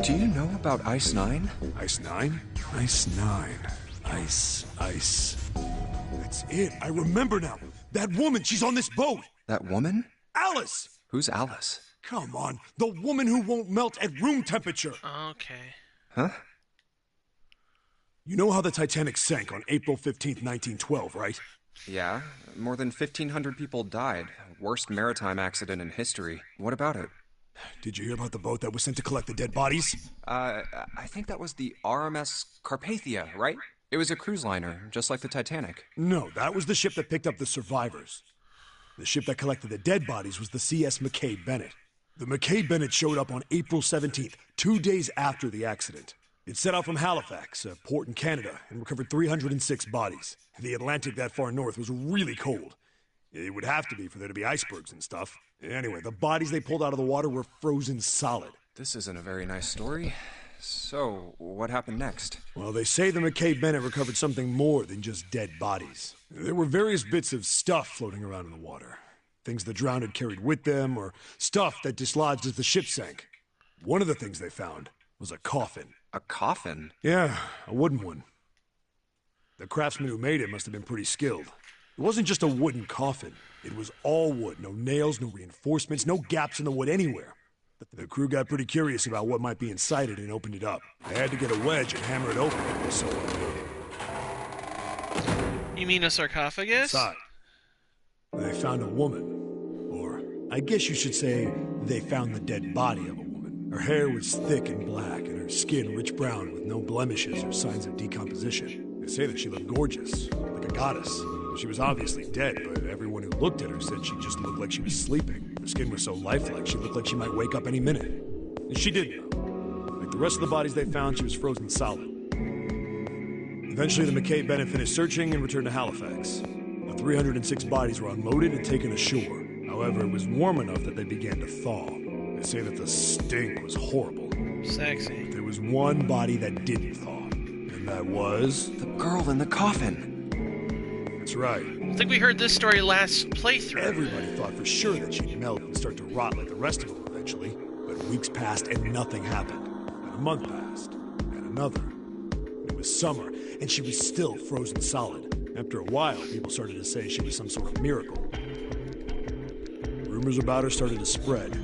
Do you know about Ice 9? Ice 9? Ice 9. Ice. That's it. I remember now. That woman, she's on this boat. That woman? Alice! Who's Alice? Come on. The woman who won't melt at room temperature. Okay. Huh? You know how the Titanic sank on April 15th, 1912, right? Yeah, more than 1,500 people died. Worst maritime accident in history. What about it? Did you hear about the boat that was sent to collect the dead bodies? I think that was the RMS Carpathia, right? It was a cruise liner, just like the Titanic. No, that was the ship that picked up the survivors. The ship that collected the dead bodies was the CS McKay Bennett. The McKay Bennett showed up on April 17th, 2 days after the accident. It set out from Halifax, a port in Canada, and recovered 306 bodies. The Atlantic that far north was really cold. It would have to be for there to be icebergs and stuff. Anyway, the bodies they pulled out of the water were frozen solid. This isn't a very nice story. So, what happened next? Well, they say the McKay Bennett recovered something more than just dead bodies. There were various bits of stuff floating around in the water. Things the drowned had carried with them, or stuff that dislodged as the ship sank. One of the things they found was a coffin. A coffin? Yeah, a wooden one. The craftsman who made it must have been pretty skilled. It wasn't just a wooden coffin. It was all wood, no nails, no reinforcements, no gaps in the wood anywhere. The crew got pretty curious about what might be inside it and opened it up. They had to get a wedge and hammer it open. It was so unloaded. You mean a sarcophagus? Inside, they found a woman. Or, I guess you should say, they found the dead body of a woman. Her hair was thick and black, and her skin rich brown with no blemishes or signs of decomposition. They say that she looked gorgeous, like a goddess. She was obviously dead, but everyone who looked at her said she just looked like she was sleeping. Her skin was so lifelike, she looked like she might wake up any minute. And she didn't, though. Like the rest of the bodies they found, she was frozen solid. Eventually, the McKay Bennett finished searching and returned to Halifax. The 306 bodies were unloaded and taken ashore. However, it was warm enough that they began to thaw. They say that the stink was horrible. Sexy. But there was one body that didn't thaw, and that was... the girl in the coffin. That's right. I think we heard this story last playthrough. Everybody thought for sure that she'd melt and start to rot like the rest of them eventually. But weeks passed and nothing happened. And a month passed. And another. And it was summer, and she was still frozen solid. After a while, people started to say she was some sort of miracle. Rumors about her started to spread.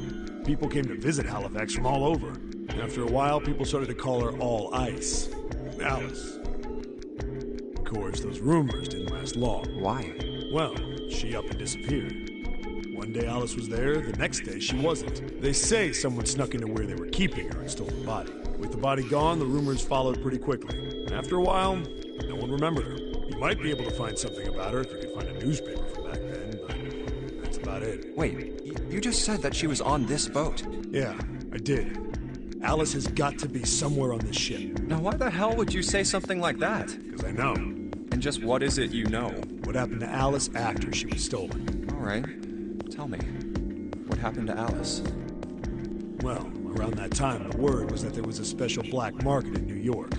People came to visit Halifax from all over. After a while, people started to call her All Ice. Alice. Of course, those rumors didn't last long. Why? Well, she up and disappeared. One day Alice was there, the next day she wasn't. They say someone snuck into where they were keeping her and stole the body. With the body gone, the rumors followed pretty quickly. After a while, no one remembered her. You might be able to find something about her if you could find a newspaper from back then, but that's about it. Wait, you just said that she was on this boat. Yeah, I did. Alice has got to be somewhere on this ship. Now why the hell would you say something like that? Because I know. And just what is it you know? What happened to Alice after she was stolen? All right, tell me. What happened to Alice? Well, around that time, the word was that there was a special black market in New York.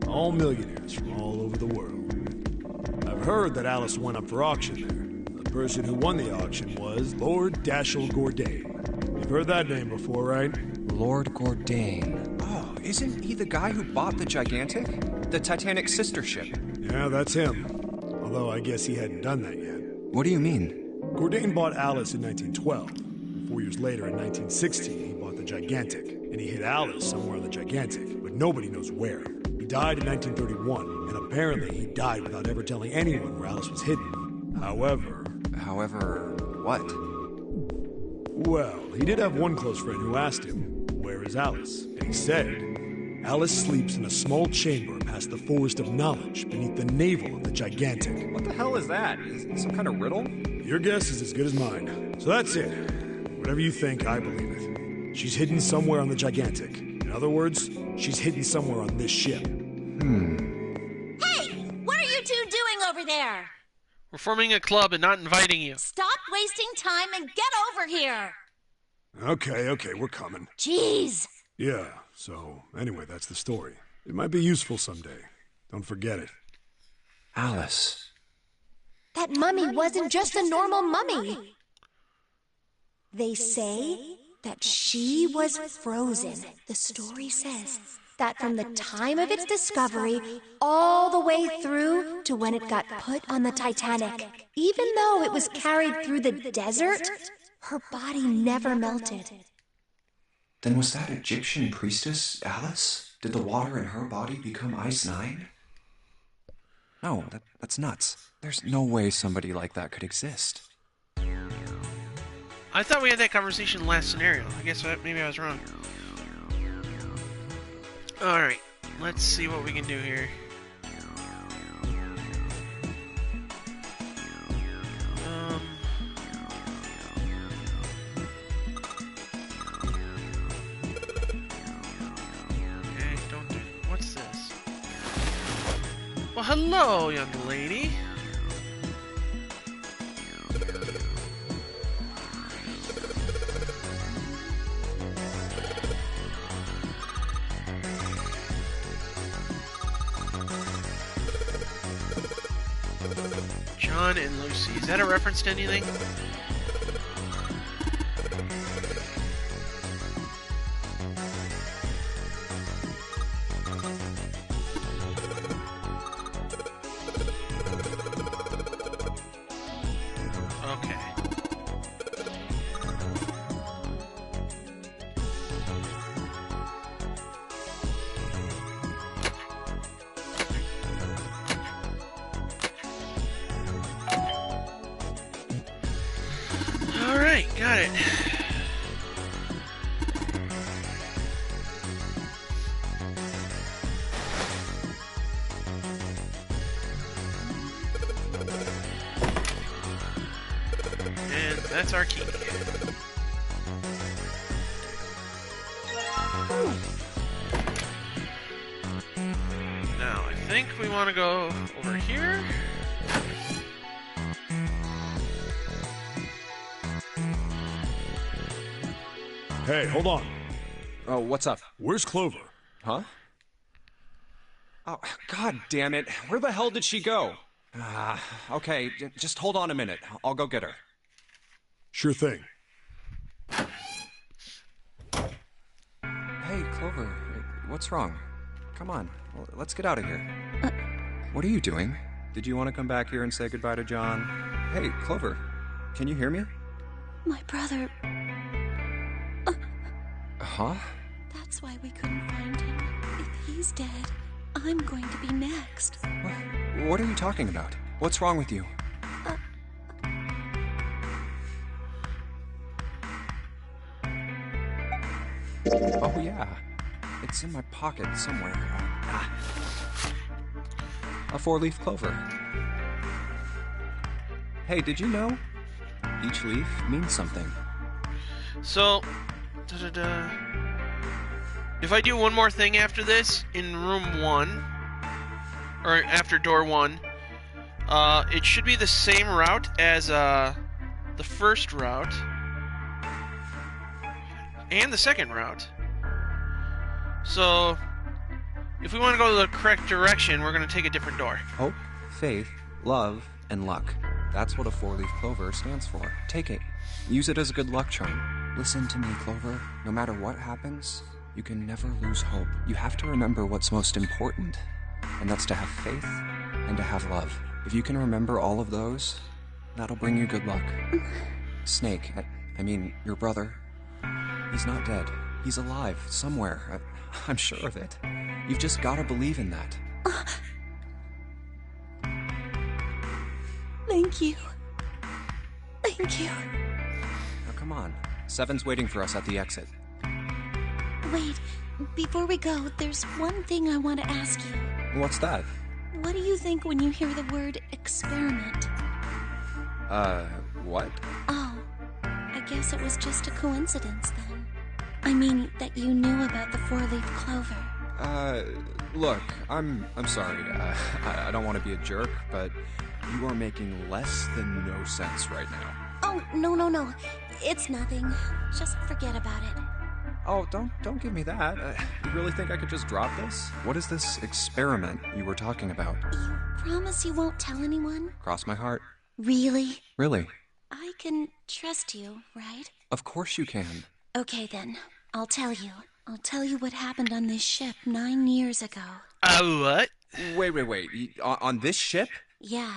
All millionaires from all over the world. I've heard that Alice went up for auction there. The person who won the auction was Lord Dashiell Gordain. You've heard that name before, right? Lord Gordain. Oh, isn't he the guy who bought the Gigantic? The Titanic's sister ship? Yeah, that's him. Although I guess he hadn't done that yet. What do you mean? Gordain bought Alice in 1912. And 4 years later, in 1916, he bought the Gigantic. And he hid Alice somewhere on the Gigantic, but nobody knows where. He died in 1931, and apparently he died without ever telling anyone where Alice was hidden. However, what? Well, he did have one close friend who asked him, "Where is Alice?" And he said, "Alice sleeps in a small chamber past the Forest of Knowledge beneath the navel of the Gigantic." What the hell is that? Is it some kind of riddle? Your guess is as good as mine. So that's it. Whatever you think, I believe it. She's hidden somewhere on the Gigantic. In other words, she's hidden somewhere on this ship. Hey! What are you two doing over there? We're forming a club and not inviting you. Stop wasting time and get over here! Okay, we're coming. Jeez! Yeah, so anyway, that's the story. It might be useful someday. Don't forget it. Alice. That mummy wasn't just a normal mummy. They say that she was frozen. The story says that from the time of its discovery all the way through to when it got put on the Titanic, even though it was carried through the desert, her body never melted. Then was that Egyptian priestess Alice? Did the water in her body become Ice 9? No, that's nuts. There's no way somebody like that could exist. I thought we had that conversation in the last scenario. I guess maybe I was wrong. Alright, let's see what we can do here. Okay, don't do... What's this? Well, hello, young lady. John and Lucy. Is that a reference to anything? Okay. Alright, got it. And that's our key. Now, I think we want to go over here. Hey, hold on. Oh, what's up? Where's Clover? Huh? Oh, god damn it. Where the hell did she go? Okay, just hold on a minute. I'll go get her. Sure thing. Hey, Clover, what's wrong? Come on, let's get out of here. What are you doing? Did you want to come back here and say goodbye to John? Hey, Clover, can you hear me? My brother. Huh? That's why we couldn't find him. If he's dead, I'm going to be next. What are you talking about? What's wrong with you? Oh, yeah. It's in my pocket somewhere. A four-leaf clover. Hey, did you know? Each leaf means something. So, if I do one more thing after this, in room 1, or after door 1, it should be the same route as the first route, and the second route. So, if we want to go the correct direction, we're going to take a different door. Hope, faith, love, and luck. That's what a four-leaf clover stands for. Take it. Use it as a good luck charm. Listen to me, Clover. No matter what happens, you can never lose hope. You have to remember what's most important, and that's to have faith and to have love. If you can remember all of those, that'll bring you good luck. Snake, I mean, your brother, he's not dead. He's alive, somewhere. I'm sure of it. You've just gotta believe in that. Thank you. Thank you. Now come on. Seven's waiting for us at the exit. Wait, before we go, there's one thing I want to ask you. What's that? What do you think when you hear the word experiment? What? Oh, I guess it was just a coincidence then. I mean, that you knew about the four-leaf clover. Look, I'm sorry. I don't want to be a jerk, but you are making less than no sense right now. Oh, no. It's nothing. Just forget about it. Oh, don't give me that. You really think I could just drop this? What is this experiment you were talking about? You promise you won't tell anyone? Cross my heart. Really? Really? I can trust you, right? Of course you can. Okay then, I'll tell you. I'll tell you what happened on this ship 9 years ago. What? Wait. On this ship? Yeah,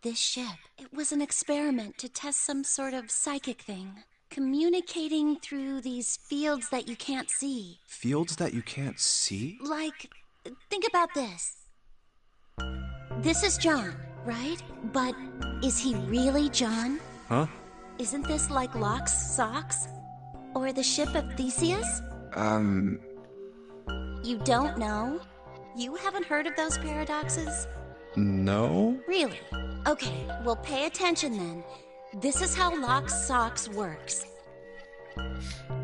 this ship. It was an experiment to test some sort of psychic thing. Communicating through these fields that you can't see. Fields that you can't see? Like, think about this. This is John, right? But is he really John? Huh? Isn't this like Locke's socks? Or the ship of Theseus? You don't know? You haven't heard of those paradoxes? No? Really? Okay, well pay attention then. This is how Locke's socks works.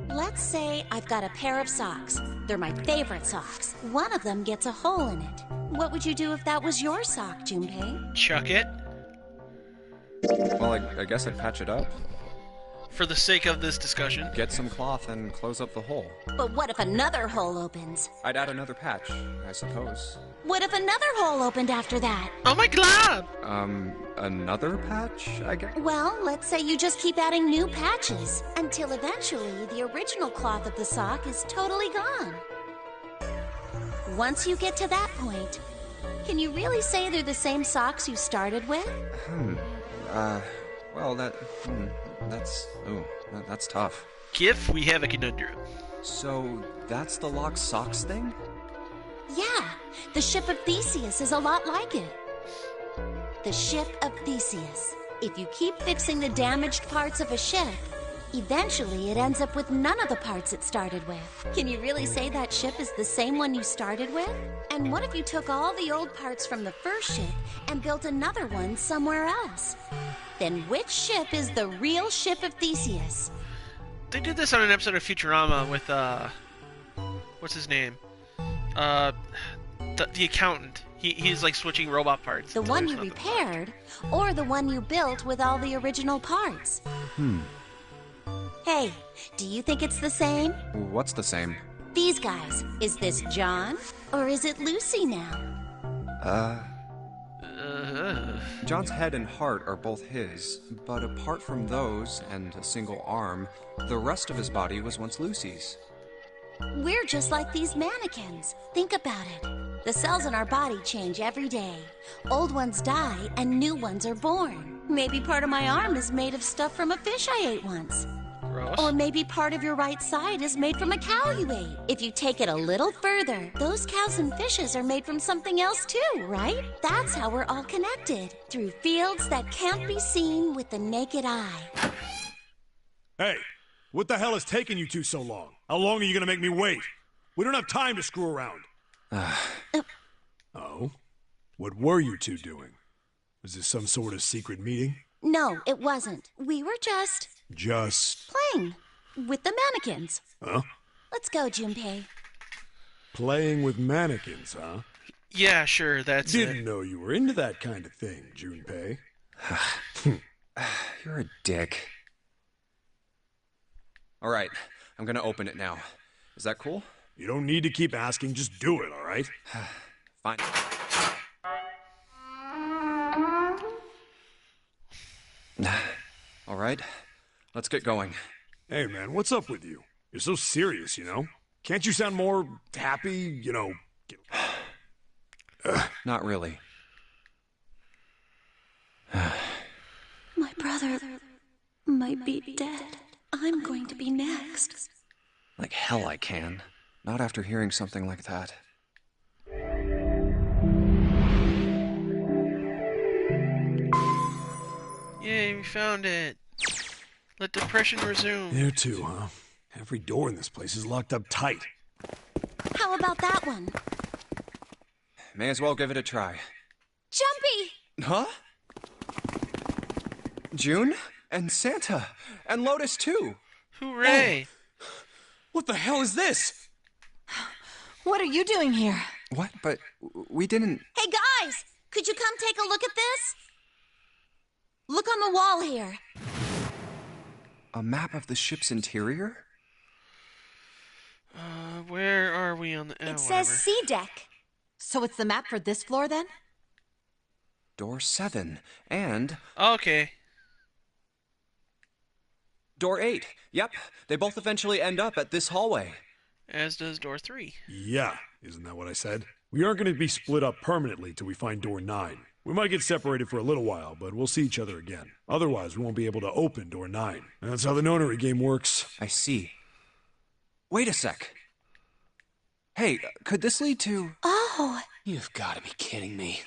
Let's say I've got a pair of socks. They're my favorite socks. One of them gets a hole in it. What would you do if that was your sock, Junpei? Chuck it. Well, I guess I'd patch it up. For the sake of this discussion. Get some cloth and close up the hole. But what if another hole opens? I'd add another patch, I suppose. What if another hole opened after that? Oh my god! Another patch, I guess? Well, let's say you just keep adding new patches until eventually the original cloth of the sock is totally gone. Once you get to that point, can you really say they're the same socks you started with? Well, that's tough. Gif, we have a conundrum. So, that's the Locke's socks thing? Yeah, the ship of Theseus is a lot like it. The ship of Theseus. If you keep fixing the damaged parts of a ship, eventually it ends up with none of the parts it started with. Can you really say that ship is the same one you started with? And what if you took all the old parts from the first ship and built another one somewhere else? Then which ship is the real ship of Theseus? They did this on an episode of Futurama with, what's his name? The accountant. He's like switching robot parts. The one you repaired, or the one you built with all the original parts? Hey, do you think it's the same? What's the same? These guys. Is this John, or is it Lucy now? John's head and heart are both his, but apart from those and a single arm, the rest of his body was once Lucy's. We're just like these mannequins. Think about it. The cells in our body change every day. Old ones die and new ones are born. Maybe part of my arm is made of stuff from a fish I ate once. Gross. Or maybe part of your right side is made from a cow you ate. If you take it a little further, those cows and fishes are made from something else too, right? That's how we're all connected, through fields that can't be seen with the naked eye. Hey, what the hell is taking you two so long? How long are you gonna make me wait? We don't have time to screw around. Oh? What were you two doing? Was this some sort of secret meeting? No, it wasn't. We were just playing with the mannequins. Huh? Let's go, Junpei. Playing with mannequins, huh? Yeah, sure, that's Didn't it. know you were into that kind of thing, Junpei. You're a dick. Alright, I'm gonna open it now. Is that cool? You don't need to keep asking, just do it, alright? Fine. Alright, let's get going. Hey man, what's up with you? You're so serious, you know? Can't you sound more happy, you know? Not really. My brother might be dead. I'm going to be next. Like hell I can. Not after hearing something like that. Yay, we found it. Let depression resume. You too, huh? Every door in this place is locked up tight. How about that one? May as well give it a try. Jumpy! Huh? June? And Santa? And Lotus too! Hooray! What the hell is this? What are you doing here? What? But we didn't... Hey guys! Could you come take a look at this? Look on the wall here. A map of the ship's interior? Where are we on the... It says C deck. So it's the map for this floor then? Door 7. And... Okay. Door 8. Yep, they both eventually end up at this hallway. As does door 3. Yeah, isn't that what I said? We aren't going to be split up permanently till we find door 9. We might get separated for a little while, but we'll see each other again. Otherwise, we won't be able to open door 9. That's how the nonary game works. I see. Wait a sec. Hey, could this lead to... Oh, You've got to be kidding me.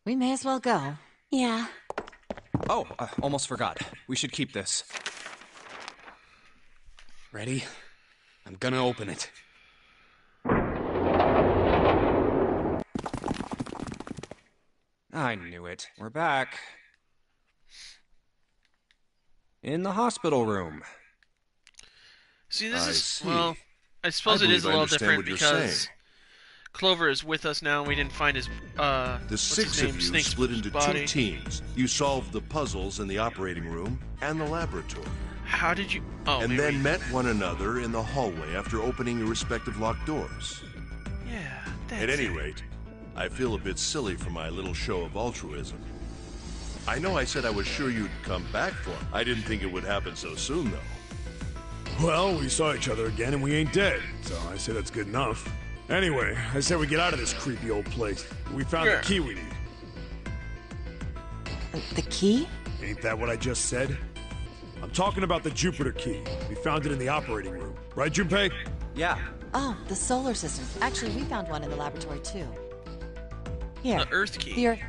We may as well go. Yeah. Oh, almost forgot. We should keep this. Ready? I'm gonna open it. I knew it. We're back. In the hospital room. See, this I is see. well. I suppose I it is believe a I little understand different what you're because saying. Clover is with us now, and we didn't find his The what's six his name? of you Snake's split into body. two teams. You solved the puzzles in the operating room and the laboratory. How did you? Oh, And maybe then met one another in the hallway after opening your respective locked doors. yeah. That's At any it. rate, I feel a bit silly for my little show of altruism. I know I said I was sure you'd come back for it. I didn't think it would happen so soon, though. Well, we saw each other again and we ain't dead, so I say that's good enough. Anyway, I say we get out of this creepy old place. We found Yeah. the key we need. The key? Ain't that what I just said? I'm talking about the Jupiter key. We found it in the operating room. Right, Junpei? Yeah. Oh, the solar system. Actually, we found one in the laboratory, too. Here. The Earth key. The Earth.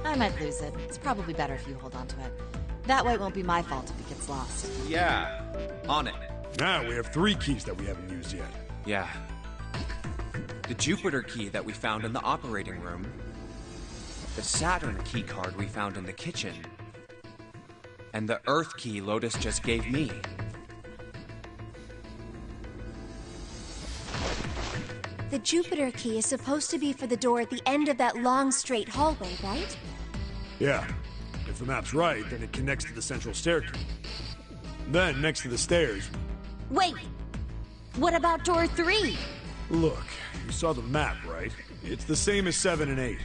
I might lose it. It's probably better if you hold on to it. That way it won't be my fault if it gets lost. Yeah. On it. Now we have 3 keys that we haven't used yet. Yeah. The Jupiter key that we found in the operating room. The Saturn key card we found in the kitchen. And the Earth key Lotus just gave me. The Jupiter key is supposed to be for the door at the end of that long, straight hallway, right? Yeah. If the map's right, then it connects to the central staircase. Then, next to the stairs, Wait! What about door 3? look, you saw the map, right? It's the same as 7 and 8.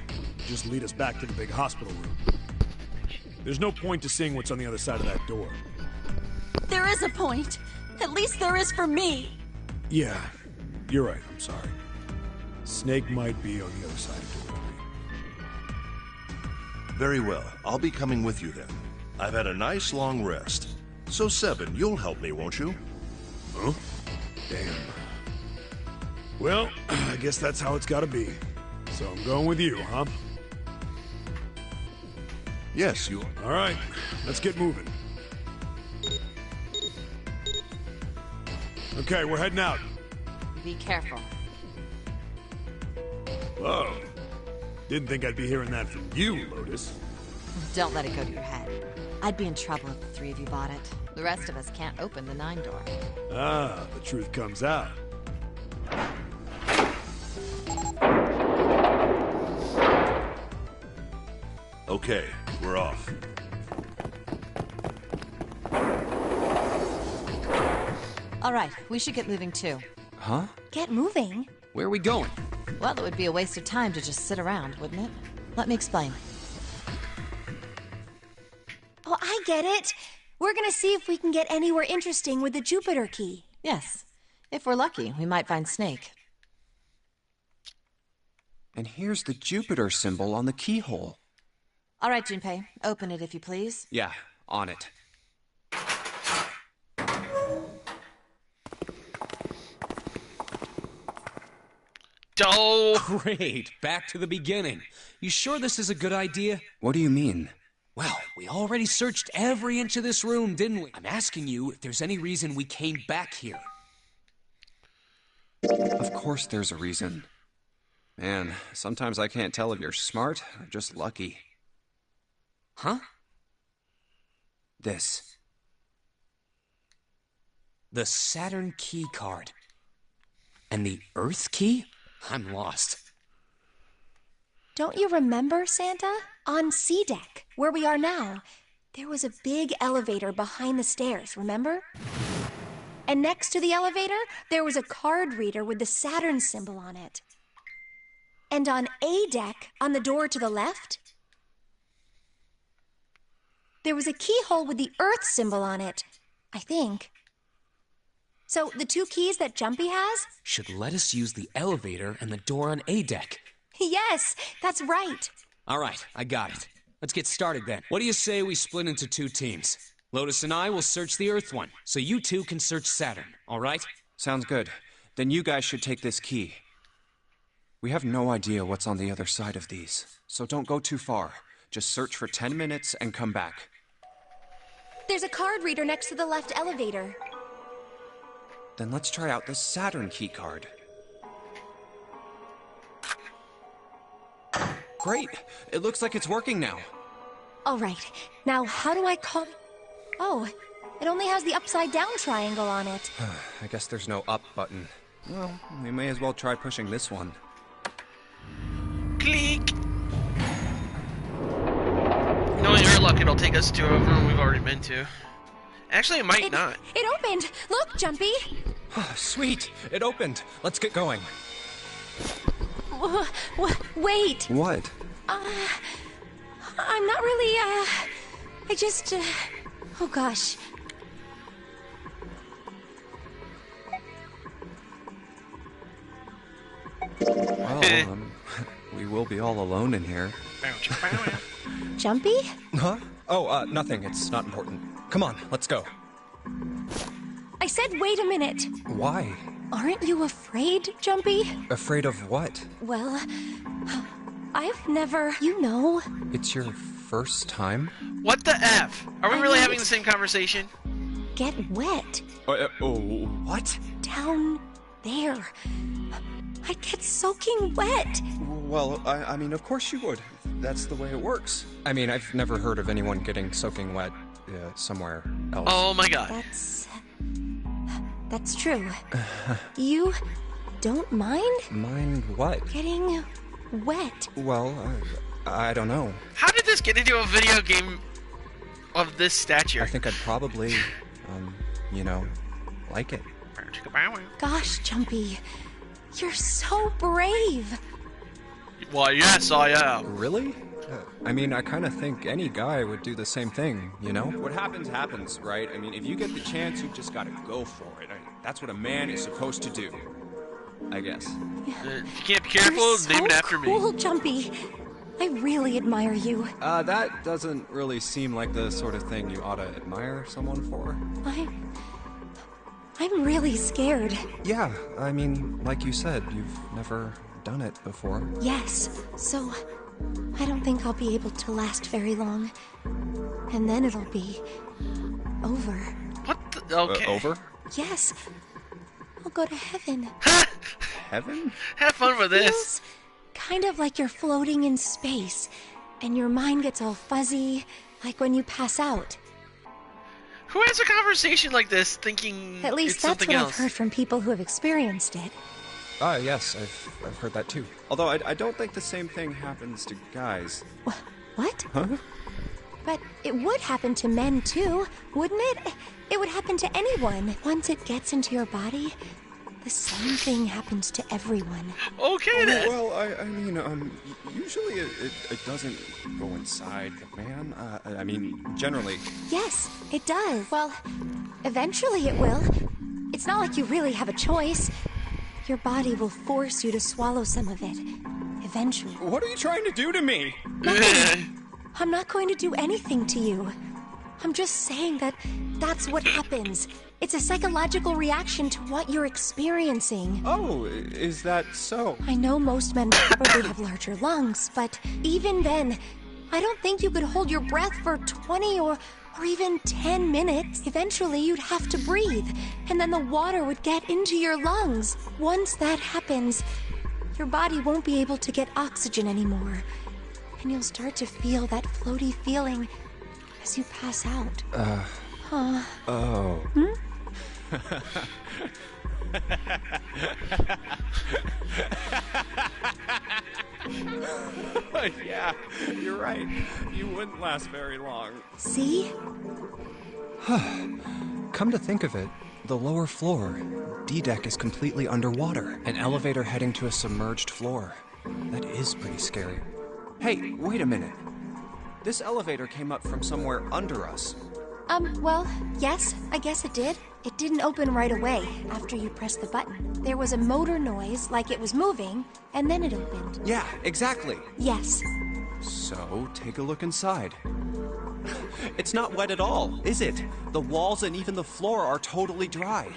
Just lead us back to the big hospital room. There's no point to seeing what's on the other side of that door. There is a point. At least there is for me. Yeah, you're right, I'm sorry. Snake might be on the other side of door 3. Very well. I'll be coming with you then. I've had a nice long rest. So 7, you'll help me, won't you? Huh? Damn. Well, I guess that's how it's gotta be. So I'm going with you, huh? Yes, you. All right, let's get moving. Okay, we're heading out. Be careful. Whoa. Didn't think I'd be hearing that from you, Lotus. Don't let it go to your head. I'd be in trouble if the 3 of you bought it. The rest of us can't open the 9 door. Ah, the truth comes out. Okay, we're off. All right, we should get moving too. Huh? Get moving. Where are we going? Well, it would be a waste of time to just sit around, wouldn't it? Let me explain. Oh, I get it. We're gonna see if we can get anywhere interesting with the Jupiter key. Yes. If we're lucky, we might find Snake. And here's the Jupiter symbol on the keyhole. All right, Junpei, open it if you please. Yeah, on it. Oh, Great, back to the beginning. You sure this is a good idea? What do you mean? Well, we already searched every inch of this room, didn't we? I'm asking you if there's any reason we came back here. Of course there's a reason. Man, sometimes I can't tell if you're smart or just lucky. Huh? This. The Saturn key card. And the Earth key? I'm lost. Don't you remember, Santa? On C deck, where we are now, there was a big elevator behind the stairs, remember? And next to the elevator, there was a card reader with the Saturn symbol on it. And on A deck, on the door to the left, there was a keyhole with the Earth symbol on it, I think. So the 2 keys that Jumpy has? Should let us use the elevator and the door on A deck. Yes, that's right. All right, I got it. Let's get started then. What do you say we split into 2 teams? Lotus and I will search the Earth one, so you 2 can search Saturn, all right? Sounds good. Then you guys should take this key. We have no idea what's on the other side of these, so don't go too far. Just search for 10 minutes and come back. There's a card reader next to the left elevator. Then let's try out the Saturn key card. Great! It looks like it's working now. All right, now how do I call... Oh, it only has the upside-down triangle on it. I guess there's no up button. Well, we may as well try pushing this one. Click! Knowing our luck, it'll take us to a room we've already been to. Actually, it might not. It opened! Look, Jumpy! Sweet! It opened! Let's get going. Wait! What? I'm not really, I just, oh gosh. Well, we will be all alone in here. Jumpy? Huh? Oh, nothing. It's not important. Come on, let's go. I said wait a minute. Why? Aren't you afraid, Jumpy? Afraid of what? Well, I've never, you know. It's your first time? What the F? Are we really having the same conversation? Get wet. What? Down there. I'd get soaking wet. Well, I mean, of course you would. That's the way it works. I mean, I've never heard of anyone getting soaking wet somewhere else. Oh my god. That's true. You don't mind? Mind what? Getting wet. Well, I don't know. How did this get into a video game of this stature? I think I'd probably, like it. Gosh, Jumpy. You're so brave. Why, yes, I am. Really? I mean, I kind of think any guy would do the same thing, you know? What happens, happens, right? I mean, if you get the chance, you just gotta go for it. That's what a man is supposed to do, I guess. If you can't be careful, You're so name it after cool, me. Jumpy. I really admire you. That doesn't really seem like the sort of thing you ought to admire someone for. I'm really scared. Yeah, I mean, like you said, you've never done it before. Yes, so I don't think I'll be able to last very long. And then it'll be over. What the? Okay. Over? Yes. I'll go to heaven. Heaven? Have fun with this. Feels kind of like you're floating in space, and your mind gets all fuzzy, like when you pass out. Who has a conversation like this thinking At least it's that's something what else? I've heard from people who have experienced it. Yes, I've heard that too. Although I don't think the same thing happens to guys. What? Huh? But it would happen to men too, wouldn't it? It would happen to anyone. Once it gets into your body, the same thing happens to everyone. Okay then. Well, I mean, usually it doesn't go inside the man. I mean, generally. Yes, it does. Well, eventually it will. It's not like you really have a choice. Your body will force you to swallow some of it. Eventually. What are you trying to do to me? I'm not going to do anything to you. I'm just saying that that's what happens. It's a psychological reaction to what you're experiencing. Oh, is that so? I know most men probably have larger lungs, but even then, I don't think you could hold your breath for 20 or even 10 minutes. Eventually, you'd have to breathe, and then the water would get into your lungs. Once that happens, your body won't be able to get oxygen anymore, and you'll start to feel that floaty feeling as you pass out. Oh. Hmm? Yeah, you're right. You wouldn't last very long. See? Come to think of it, the lower floor, D-deck, is completely underwater. An elevator heading to a submerged floor. That is pretty scary. Hey, wait a minute. This elevator came up from somewhere under us. Well, yes, I guess it did. It didn't open right away after you pressed the button. There was a motor noise, like it was moving, and then it opened. Yeah, exactly. Yes. So, take a look inside. It's not wet at all, is it? The walls and even the floor are totally dry.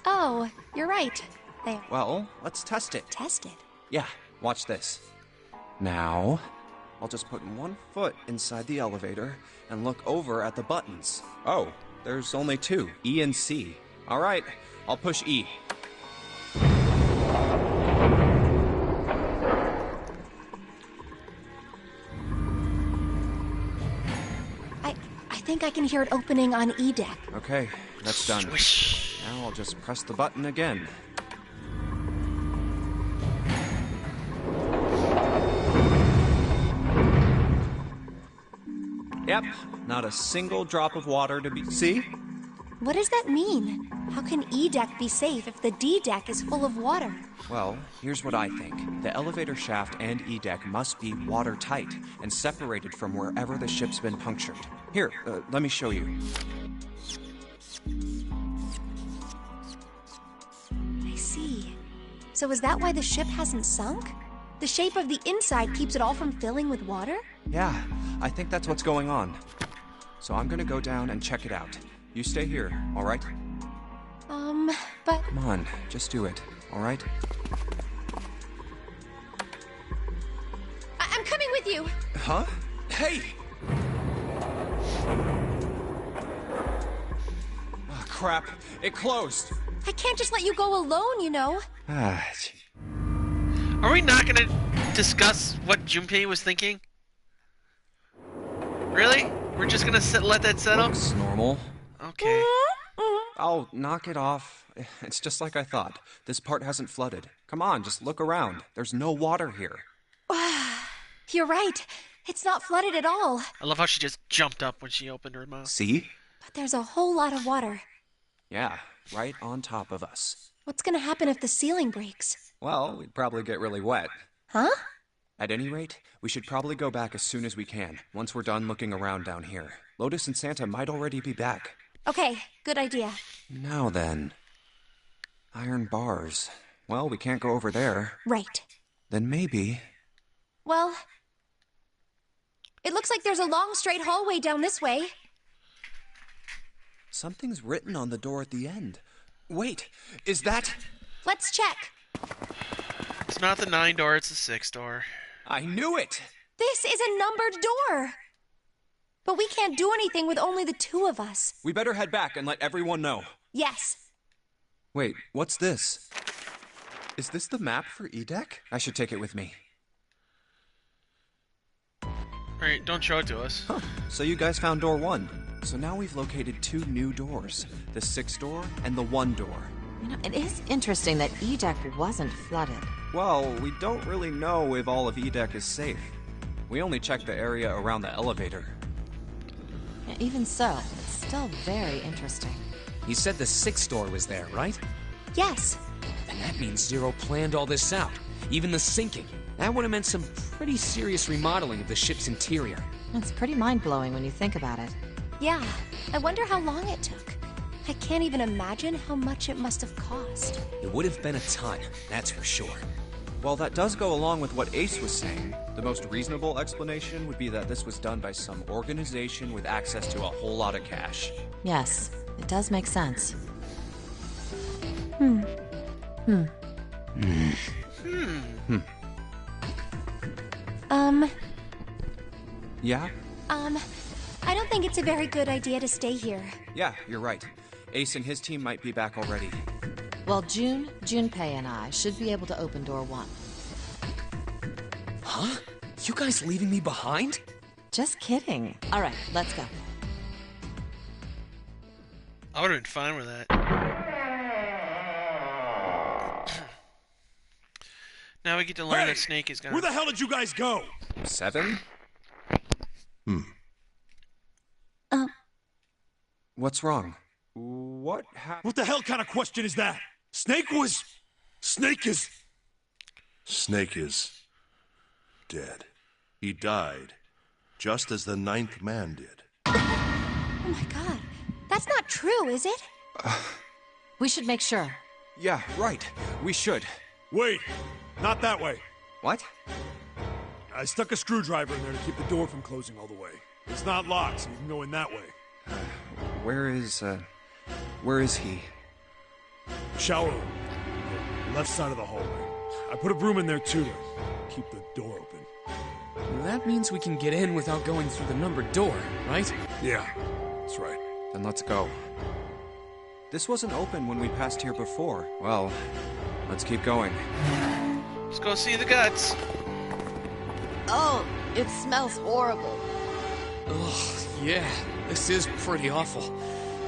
Oh, you're right. There. Well, let's test it. Test it. Yeah, watch this. Now, I'll just put one foot inside the elevator and look over at the buttons. Oh, there's only two, E and C. All right, I'll push E. I think I can hear it opening on E deck. Okay, that's done. Swish. Now I'll just press the button again. Yep, not a single drop of water to be... See? What does that mean? How can E deck be safe if the D deck is full of water? Well, here's what I think. The elevator shaft and E deck must be watertight and separated from wherever the ship's been punctured. Here, let me show you. I see. So is that why the ship hasn't sunk? The shape of the inside keeps it all from filling with water? Yeah, I think that's what's going on. So I'm gonna go down and check it out. You stay here, all right? But... Come on, just do it, all right? I'm coming with you! Huh? Hey! Oh, crap. It closed. I can't just let you go alone, you know. Ah, Are we not gonna discuss what Junpei was thinking? Really? We're just gonna let that settle? looks normal. Okay. Oh, knock it off. It's just like I thought. This part hasn't flooded. Come on, just look around. There's no water here. You're right. It's not flooded at all. I love how she just jumped up when she opened her mouth. See? But there's a whole lot of water. Yeah, right on top of us. What's gonna happen if the ceiling breaks? Well, we'd probably get really wet. Huh? At any rate, we should probably go back as soon as we can, once we're done looking around down here. Lotus and Santa might already be back. Okay, good idea. Now then. Iron bars. Well, we can't go over there. Right. Then maybe... Well, it looks like there's a long straight hallway down this way. Something's written on the door at the end. Wait, is that... Let's check. It's not the 9 door, it's the 6 door. I knew it! This is a numbered door. But we can't do anything with only the two of us. We better head back and let everyone know. Yes. Wait, what's this? Is this the map for E-Deck? I should take it with me. Alright, don't show it to us. Huh, so you guys found door 1. So now we've located 2 new doors. The 6 door and the 1 door. You know, it is interesting that E-Deck wasn't flooded. Well, we don't really know if all of E-Deck is safe. We only checked the area around the elevator. Yeah, even so, it's still very interesting. He said the 6th door was there, right? Yes. Then that means Zero planned all this out. Even the sinking. That would have meant some pretty serious remodeling of the ship's interior. It's pretty mind-blowing when you think about it. Yeah. I wonder how long it took. I can't even imagine how much it must have cost. It would have been a ton, that's for sure. Well, that does go along with what Ace was saying. The most reasonable explanation would be that this was done by some organization with access to a whole lot of cash. Yes, it does make sense. Yeah? I don't think it's a very good idea to stay here. Yeah, you're right. Ace and his team might be back already. Well, Junpei and I should be able to open door 1. Huh? You guys leaving me behind? Just kidding. All right, let's go. I would have been fine with that. Now we get to learn that Snake is gone. Where the hell did you guys go? 7? What's wrong? What happened? What the hell kind of question is that? Snake is... Snake is dead. He died, just as the 9th man did. Oh my god. That's not true, is it? We should make sure. Yeah, right. We should. Wait, not that way. What? I stuck a screwdriver in there to keep the door from closing all the way. It's not locked, so you can go in that way. Where is he? Shower room. Left side of the hallway. I put a broom in there too to keep the door open. That means we can get in without going through the numbered door, right? Yeah, that's right. Then let's go. This wasn't open when we passed here before. Well, let's keep going. Let's go see the guts. Oh, it smells horrible. Ugh, yeah, this is pretty awful.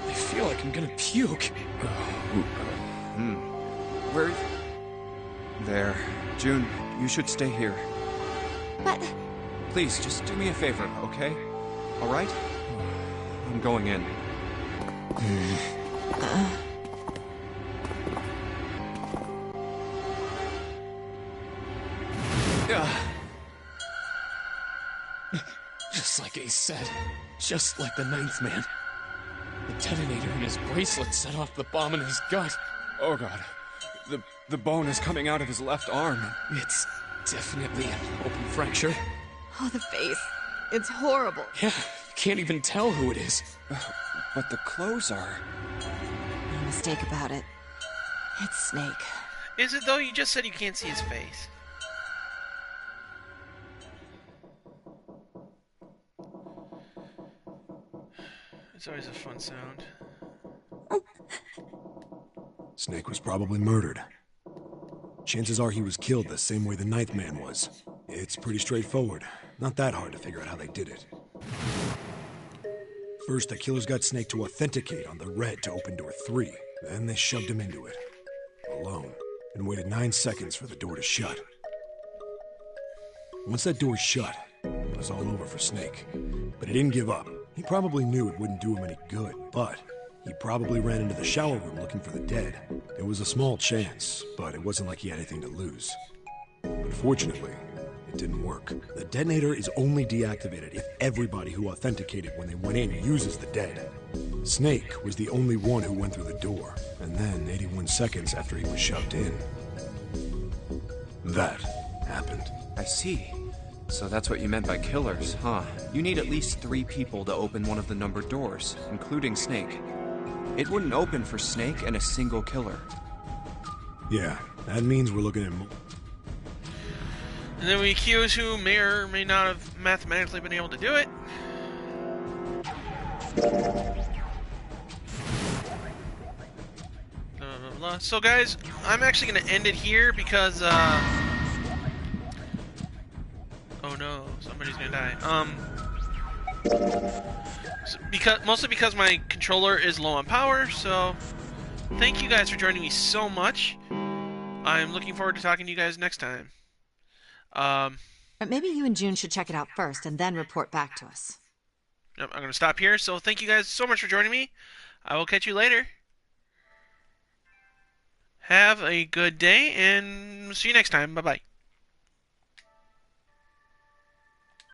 I feel like I'm gonna puke. Where... There. June, you should stay here. But Please, just do me a favor, okay? Alright? I'm going in. Just like Ace said. Just like the ninth man. The detonator in his bracelet set off the bomb in his gut. Oh god. The bone is coming out of his left arm. It's definitely an open fracture. Oh, the face. It's horrible. Yeah, can't even tell who it is. But the clothes are... No mistake about it. It's Snake. Is it though? You just said you can't see his face. It's always a fun sound. Snake was probably murdered. Chances are he was killed the same way the ninth man was. It's pretty straightforward. Not that hard to figure out how they did it. First, the killers got Snake to authenticate on the red to open door 3. Then they shoved him into it. Alone. And waited 9 seconds for the door to shut. Once that door shut, it was all over for Snake. But he didn't give up. He probably knew it wouldn't do him any good, but he probably ran into the shower room looking for the dead. It was a small chance, but it wasn't like he had anything to lose. Unfortunately, it didn't work. The detonator is only deactivated if everybody who authenticated when they went in uses the dead. Snake was the only one who went through the door, and then 81 seconds after he was shoved in, that happened. I see. So that's what you meant by killers, huh? You need at least 3 people to open one of the numbered doors, including Snake. It wouldn't open for Snake and a single killer. Yeah, that means we're looking at... And then we accuse who may or may not have mathematically been able to do it. Blah, blah, blah. So guys, I'm actually going to end it here because, oh no, somebody's going to die. Mostly because my controller is low on power, so thank you guys for joining me so much. I'm looking forward to talking to you guys next time. But maybe you and June should check it out first and then report back to us. Yep, I'm going to stop here, so thank you guys so much for joining me. I will catch you later. Have a good day, and see you next time. Bye-bye.